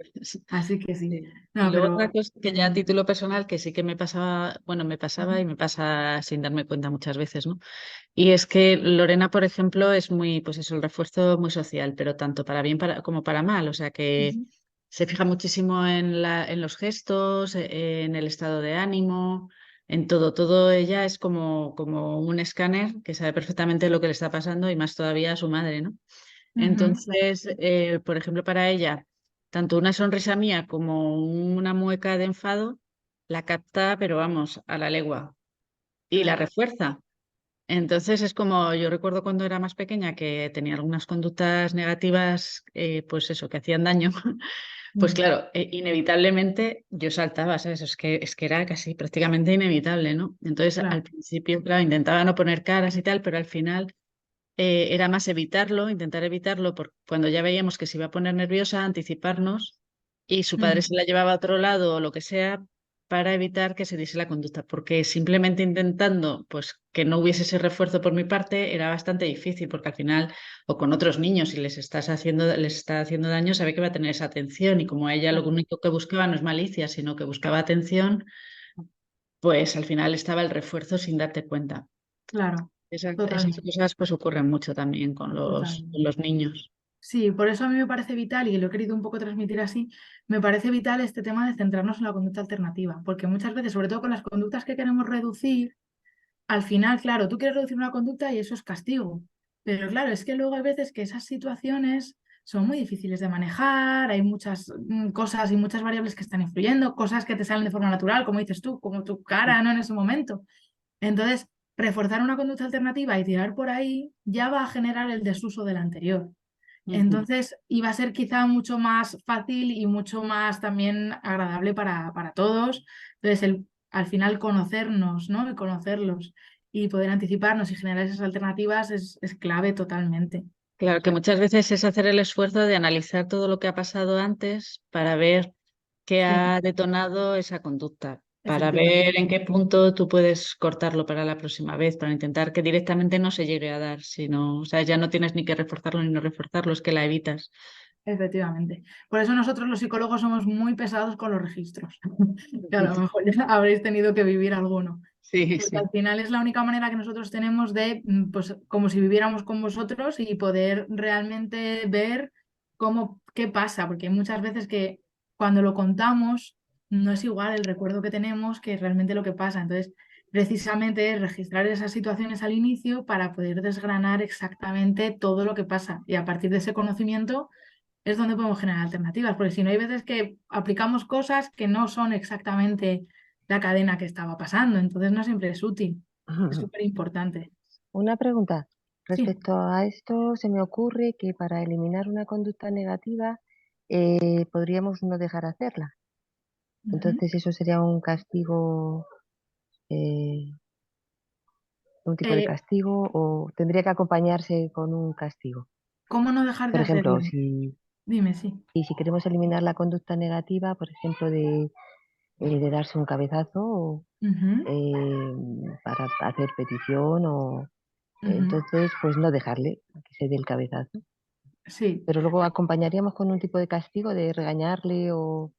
Así que sí. Sí. Y No, luego otra pero cosa que ya a título personal, que sí que me pasaba, bueno, me pasaba ujú, y me pasa sin darme cuenta muchas veces, ¿no? Y es que Lorena, por ejemplo, es muy, pues eso, el refuerzo muy social, pero tanto para bien como para mal. O sea que ujú, se fija muchísimo en los gestos, en el estado de ánimo, en todo. Todo ella es como un escáner que sabe perfectamente lo que le está pasando y más todavía a su madre, ¿no? claro, Entonces, por ejemplo, para ella, tanto una sonrisa mía como una mueca de enfado la capta, pero vamos, a la legua y la claro. refuerza. Entonces es como yo recuerdo cuando era más pequeña que tenía algunas conductas negativas, pues eso, que hacían daño. Pues Mm, claro, inevitablemente yo saltaba, ¿sabes? Es que era casi prácticamente inevitable, ¿no? Entonces al claro. principio, claro, intentaba no poner caras y tal, pero al final era más evitarlo, intentar evitarlo, porque cuando ya veíamos que se iba a poner nerviosa, anticiparnos y su padre se Ujú, la llevaba a otro lado o lo que sea para evitar que se diese la conducta, porque simplemente intentando pues que no hubiese ese refuerzo por mi parte era bastante difícil, porque al final o con otros niños si les está haciendo daño, sabe que va a tener esa atención y como ella lo claro, único que buscaba no es malicia, sino que buscaba atención, pues al final estaba el refuerzo sin darte cuenta. claro, Esas totalmente, cosas pues ocurren mucho también con totalmente. los niños. Sí, por eso a mí me parece vital, y lo he querido un poco transmitir así, me parece vital este tema de centrarnos en la conducta alternativa, porque muchas veces, sobre todo con las conductas que queremos reducir, al final, claro, tú quieres reducir una conducta y eso es castigo. Pero claro, es que luego hay veces que esas situaciones son muy difíciles de manejar, hay muchas cosas y muchas variables que están influyendo, cosas que te salen de forma natural, como dices tú, como tu cara, ¿no? En ese momento. Entonces, reforzar una conducta alternativa y tirar por ahí ya va a generar el desuso del anterior. Ujú. Entonces, iba a ser quizá mucho más fácil y mucho más también agradable para todos. Entonces, al final conocernos, ¿no? Y conocerlos y poder anticiparnos y generar esas alternativas es clave totalmente. Claro que muchas veces es hacer el esfuerzo de analizar todo lo que ha pasado antes para ver qué Sí, ha detonado esa conducta. para ver en qué punto tú puedes cortarlo para la próxima vez, para intentar que directamente no se llegue a dar, sino, o sea, ya no tienes ni que reforzarlo ni no reforzarlo, es que la evitas. Efectivamente. Por eso nosotros los psicólogos somos muy pesados con los registros, que a lo mejor ya habréis tenido que vivir alguno. Sí, Porque sí. al final es la única manera que nosotros tenemos de, pues, como si viviéramos con vosotros y poder realmente ver qué pasa, porque hay muchas veces que cuando lo contamos no es igual el recuerdo que tenemos que realmente lo que pasa. Entonces, precisamente es registrar esas situaciones al inicio para poder desgranar exactamente todo lo que pasa y a partir de ese conocimiento es donde podemos generar alternativas, porque si no hay veces que aplicamos cosas que no son exactamente la cadena que estaba pasando, entonces no siempre es útil, es súper importante. Una pregunta. Sí. Respecto a esto, se me ocurre que para eliminar una conducta negativa podríamos no dejar hacerla. Ujú. Entonces, eso sería un castigo, eh, un tipo de Eh, castigo, o tendría que acompañarse con un castigo. ¿Cómo no dejar de Por hacerlo? ejemplo, Dime, sí. si queremos eliminar la conducta negativa, por ejemplo, de darse un cabezazo Ujú, para hacer petición, ujú. entonces, pues no dejarle que se dé el cabezazo. Sí. Pero luego acompañaríamos con un tipo de castigo de regañarle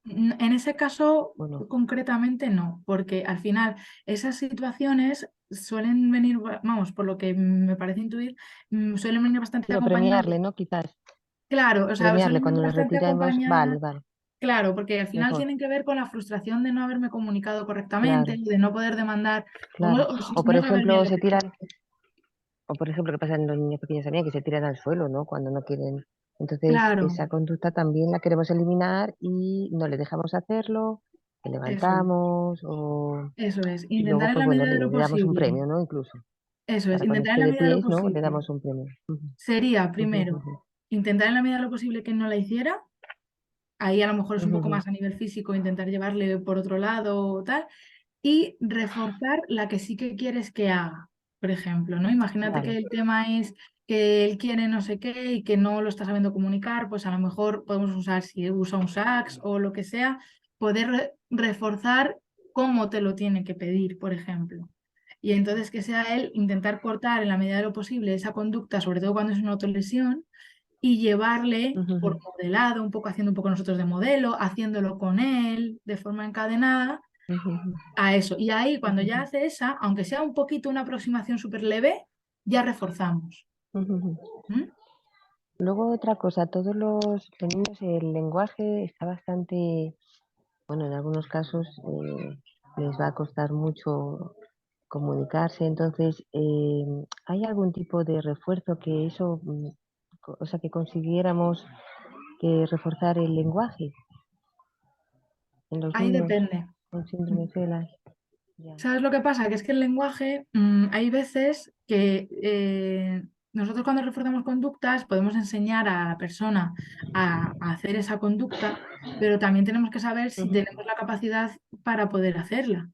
En ese caso, o no. concretamente no, porque al final esas situaciones suelen venir, vamos, por lo que me parece intuir, suelen venir bastante Sino acompañadas. premiarle, ¿no? Quizás. Claro, o sea, Premiarle suelen venir cuando le bastante retiremos. acompañadas. Vale, vale, Claro, porque al final mejor. tienen que ver con la frustración de no haberme comunicado correctamente, Claro, de no poder demandar, claro. o si O por no saber bien ejemplo, lo que pasa. o por ejemplo, que pasa en los niños pequeños también, que se tiran al suelo, ¿no? Cuando no quieren. Entonces, Claro, esa conducta también la queremos eliminar y no le dejamos hacerlo, le eso es, levantamos eso es. y luego, Intentar en pues la bueno, medida de lo le damos un posible, premio, ¿no? Incluso. eso es, Para cuando intentar en esté la de medida de lo pies, ¿no? Le posible. damos un premio. Ujú, Sería, ujú, primero, ujú, intentar en la medida de lo posible que no la hiciera. Ahí a lo mejor es un ujú, poco ujú. más a nivel físico, intentar llevarle por otro lado o tal. Y reforzar la que sí que quieres que haga, por ejemplo, ¿no? Imagínate que Vale. el tema es que él quiere no sé qué y que no lo está sabiendo comunicar, pues a lo mejor podemos usar, si usa un sax o lo que sea, poder reforzar cómo te lo tiene que pedir, por ejemplo. Y entonces que sea él intentar cortar en la medida de lo posible esa conducta, sobre todo cuando es una autolesión, y llevarle Ujú, por ujú, modelado, un poco haciendo un poco nosotros de modelo, haciéndolo con él de forma encadenada ujú, ujú, a eso. Y ahí, cuando ya ujú, hace esa, aunque sea un poquito una aproximación súper leve, ya reforzamos. ujú, ujú. ¿Mm? Luego otra cosa, los niños el lenguaje está bastante, bueno, en algunos casos les va a costar mucho comunicarse, entonces, ¿hay algún tipo de refuerzo que eso, o sea, que consiguiéramos que reforzar el lenguaje en los Ahí niños depende. con síndrome Mm. de Ehlers? Ya. ¿Sabes lo que pasa? Que es que el lenguaje, hay veces que nosotros cuando reforzamos conductas podemos enseñar a la persona a hacer esa conducta, pero también tenemos que saber si Ujú, tenemos la capacidad para poder hacerla.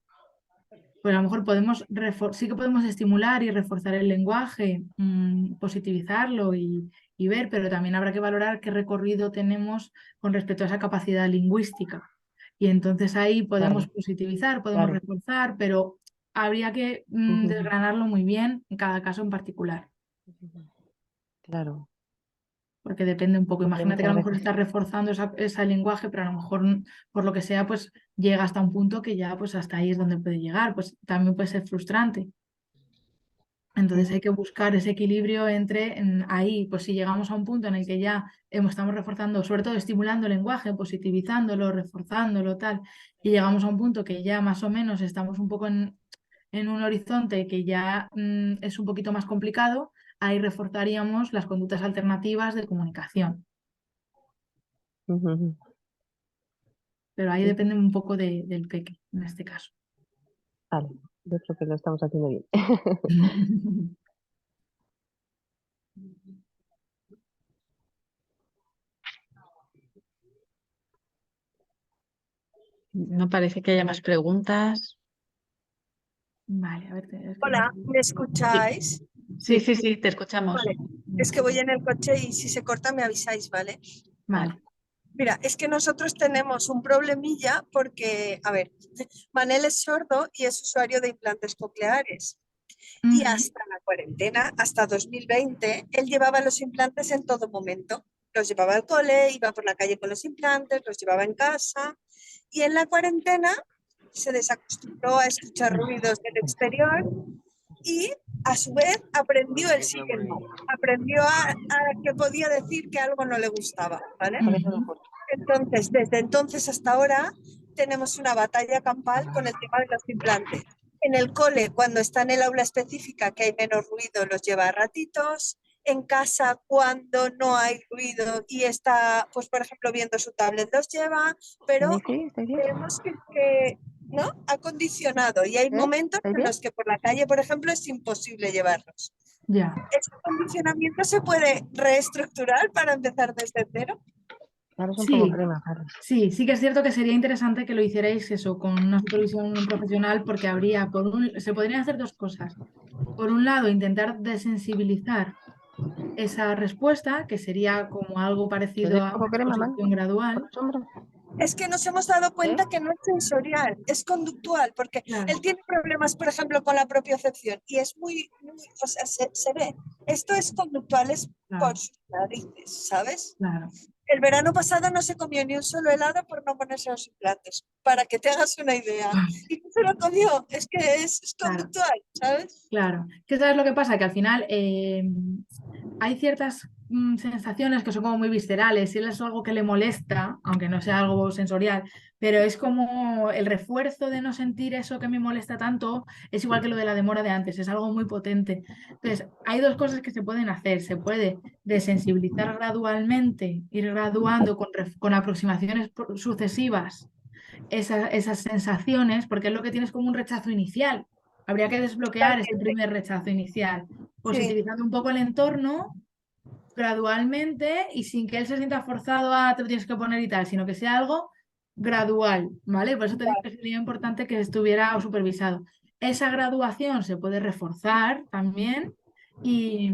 Pues a lo mejor sí que podemos estimular y reforzar el lenguaje, positivizarlo y ver, pero también habrá que valorar qué recorrido tenemos con respecto a esa capacidad lingüística. Y entonces ahí podemos vale, positivizar, podemos claro. reforzar, pero habría que Ujú, ujú, desgranarlo muy bien en cada caso en particular, ujú. Claro. porque depende un poco. Vale, Imagínate que a muchas lo mejor gracias. estás reforzando ese lenguaje, pero a lo mejor por lo que sea, pues llega hasta un punto que ya pues hasta ahí es donde puede llegar, pues también puede ser frustrante. Entonces Ujú, hay que buscar ese equilibrio entre ahí, pues si llegamos a un punto en el que ya estamos reforzando, sobre todo estimulando el lenguaje, positivizándolo, reforzándolo, tal, y llegamos a un punto que ya más o menos estamos un poco en un horizonte que ya es un poquito más complicado, ahí reforzaríamos las conductas alternativas de comunicación. ujú, ujú. Pero ahí Sí, depende un poco del peque, en este caso. vale, yo creo que lo estamos haciendo bien. No parece que haya más preguntas. Vale, a ver, Hola, ¿me Sí, escucháis? sí, sí, sí, sí, te escuchamos. Vale, es que voy en el coche y si se corta me avisáis, ¿vale? vale. Mira, es que nosotros tenemos un problemilla porque, a ver, Manel es sordo y es usuario de implantes cocleares. Y Ujú. hasta la cuarentena, hasta 2020, él llevaba los implantes en todo momento. Los llevaba al cole, iba por la calle con los implantes, los llevaba en casa. Y en la cuarentena se desacostumbró a escuchar ruidos del exterior y a su vez aprendió el sí y el no. Aprendió a que podía decir que algo no le gustaba, ¿vale? Ujú. Entonces, desde entonces hasta ahora tenemos una batalla campal con el tema de los implantes. En el cole, cuando está en el aula específica, que hay menos ruido, los lleva a ratitos. En casa, cuando no hay ruido y está, pues por ejemplo, viendo su tablet, los lleva, pero ¿Estáis bien? tenemos que ¿no? Ha condicionado y hay momentos ¿Estáis en bien? los que por la calle, por ejemplo, es imposible llevarlos. Ya. ¿Ese condicionamiento se puede reestructurar para empezar desde cero? Ahora es un poco Sí, crema, Carlos. sí que es cierto que sería interesante que lo hicierais eso con una supervisión profesional porque habría, se podrían hacer dos cosas. Por un lado, intentar desensibilizar esa respuesta, que sería como algo ¿Te parecido doy un a poco una crema, Manu? exposición ¿Por gradual. la sombra? Es que nos hemos dado cuenta que no es sensorial, es conductual, porque Claro, él tiene problemas, por ejemplo, con la propiocepción y es o sea, se ve. Esto es conductual, es por claro, sus narices, ¿sabes? claro. El verano pasado no se comió ni un solo helado por no ponerse los implantes, para que te hagas una idea. Y no se lo comió, es que es Claro, conductual, ¿sabes? claro. ¿Qué sabes lo que pasa? Que al final hay ciertas sensaciones que son como muy viscerales, si él es algo que le molesta, aunque no sea algo sensorial, pero es como el refuerzo de no sentir eso que me molesta tanto, es igual que lo de la demora de antes, es algo muy potente. Entonces, hay dos cosas que se pueden hacer. Se puede desensibilizar gradualmente, ir graduando con aproximaciones sucesivas esas sensaciones, porque es lo que tienes como un rechazo inicial. Habría que desbloquear ese Totalmente. primer rechazo inicial, Sí, positivizando un poco el entorno gradualmente y sin que él se sienta forzado a te lo tienes que poner y tal, sino que sea algo gradual, ¿vale? Por eso te digo que sería importante que estuviera supervisado. Esa graduación se puede reforzar también y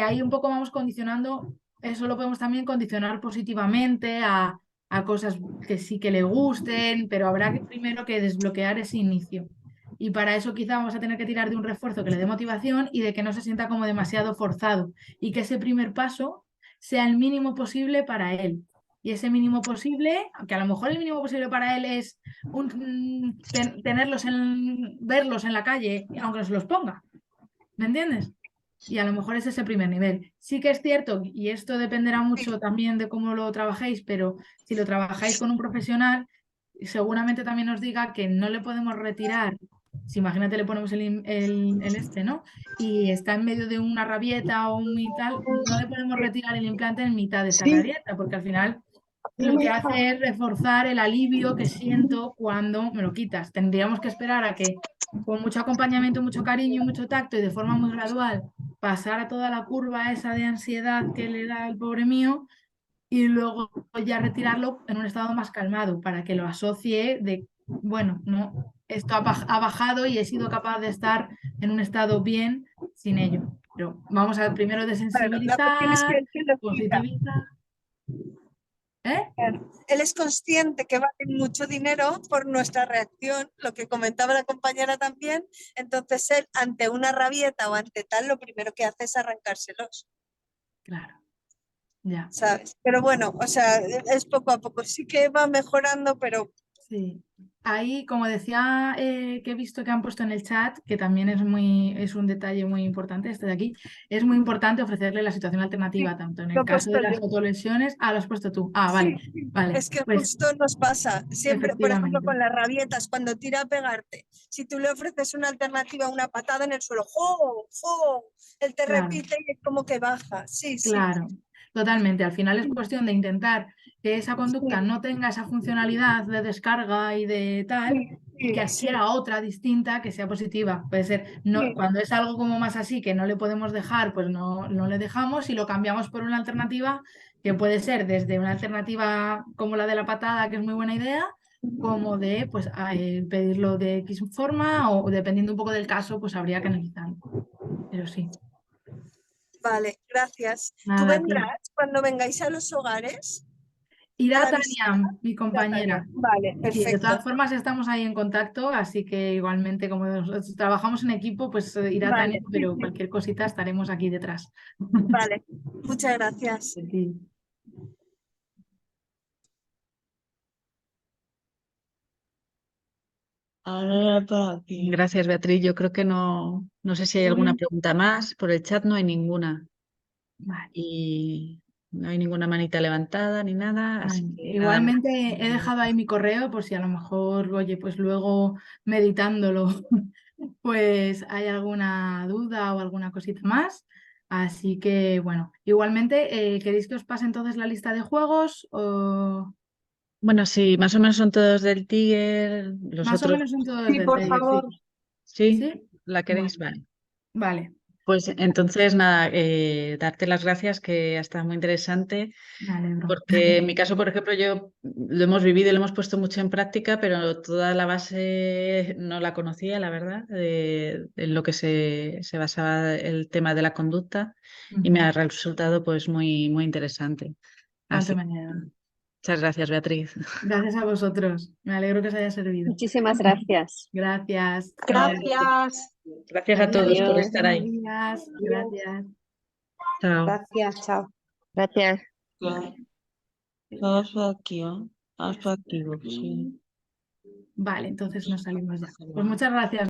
ahí un poco vamos condicionando, eso lo podemos también condicionar positivamente a cosas que sí que le gusten, pero habrá primero que desbloquear ese inicio. Y para eso quizá vamos a tener que tirar de un refuerzo que le dé motivación y de que no se sienta como demasiado forzado y que ese primer paso sea el mínimo posible para él. Y ese mínimo posible, que a lo mejor el mínimo posible para él es verlos en la calle, aunque no se los ponga. ¿Me entiendes? Y a lo mejor es ese primer nivel. Sí que es cierto, y esto dependerá mucho también de cómo lo trabajéis, pero si lo trabajáis con un profesional, seguramente también os diga que no le podemos retirar. Si imagínate le ponemos el este, ¿no? Y está en medio de una rabieta o un y tal, no le podemos retirar el implante en mitad de esa sí, rabieta, porque al final lo que hace es reforzar el alivio que siento cuando me lo quitas. Tendríamos que esperar a que con mucho acompañamiento, mucho cariño y mucho tacto y de forma muy gradual pasara toda la curva esa de ansiedad que le da el pobre mío y luego ya retirarlo en un estado más calmado para que lo asocie de, bueno, no, esto ha bajado y he sido capaz de estar en un estado bien sin ello. Pero vamos a primero claro, la cuestión es que desensibilizar, él se lo quita. positivizar. ¿Eh? Claro. Él es consciente que vale mucho dinero por nuestra reacción, lo que comentaba la compañera también. Entonces él, ante una rabieta o ante tal, lo primero que hace es arrancárselos, Claro, ya. ¿sabes? Pero bueno, o sea, es poco a poco. Sí que va mejorando, pero Sí. Ahí, como decía, que he visto que han puesto en el chat, que también es un detalle muy importante, este de aquí, es muy importante ofrecerle la situación sí, alternativa, tanto en lo el he caso puesto de las yo. autolesiones, lo has puesto tú. Ah, vale, Sí, sí. vale, Es que pues justo nos pasa. Siempre, por ejemplo, efectivamente, con las rabietas, cuando tira a pegarte, si tú le ofreces una alternativa, una patada en el suelo, ¡jo! ¡jo! Él te claro. repite y es como que baja. Sí, sí. Claro, totalmente. Al final es cuestión de intentar que esa conducta Sí, no tenga esa funcionalidad de descarga y de tal, sí, y que sí, sí, adquiera otra distinta que sea positiva. Puede ser, no, sí. cuando es algo como más así que no le podemos dejar, pues no le dejamos y lo cambiamos por una alternativa que puede ser desde una alternativa como la de la patada, que es muy buena idea, como de pues pedirlo de X forma o dependiendo un poco del caso, pues habría que analizarlo. Pero sí, Vale, gracias. ¿Tú nada, a ti. vendrás cuando vengáis a los hogares? Irá a la visita. Tania, mi compañera. Vale, Sí, de Perfecto. todas formas estamos ahí en contacto, así que igualmente como nosotros trabajamos en equipo, pues irá vale, Tania, pero cualquier cosita estaremos aquí detrás. Vale. Muchas gracias. Sí. Ahora por aquí. Gracias, Beatriz. Yo creo que no sé si hay alguna pregunta más. Por el chat no hay ninguna. Vale. Y no hay ninguna manita levantada ni nada. Así Vale. que nada más. Igualmente he dejado ahí mi correo por si a lo mejor, oye, pues luego meditándolo, pues hay alguna duda o alguna cosita más. Así que bueno, igualmente, ¿queréis que os pase entonces la lista de juegos? O Bueno, sí, más o menos son todos del Tiger. Los más o otros, menos son todos Sí, del por Tiger, favor. sí. sí, ¿Sí? ¿la queréis? Bueno, Vale. vale, Pues entonces, nada, darte las gracias, que ha estado muy interesante. me alegro. Porque en mi caso, por ejemplo, yo lo hemos vivido y lo hemos puesto mucho en práctica, pero toda la base no la conocía, la verdad, en lo que se basaba el tema de la conducta, y me Ujú. ha resultado pues muy, muy interesante. Cuánto Así me que alegro. muchas gracias, Beatriz. Gracias a vosotros. Me alegro que os haya servido. muchísimas gracias. Gracias. Gracias. Gracias a Adiós. todos por Adiós. estar Buenos ahí. días. Gracias. Chao. Gracias, chao. Gracias. Todos por aquí, ¿no? Vamos por aquí, sí. Vale, entonces nos salimos ya. Pues muchas gracias.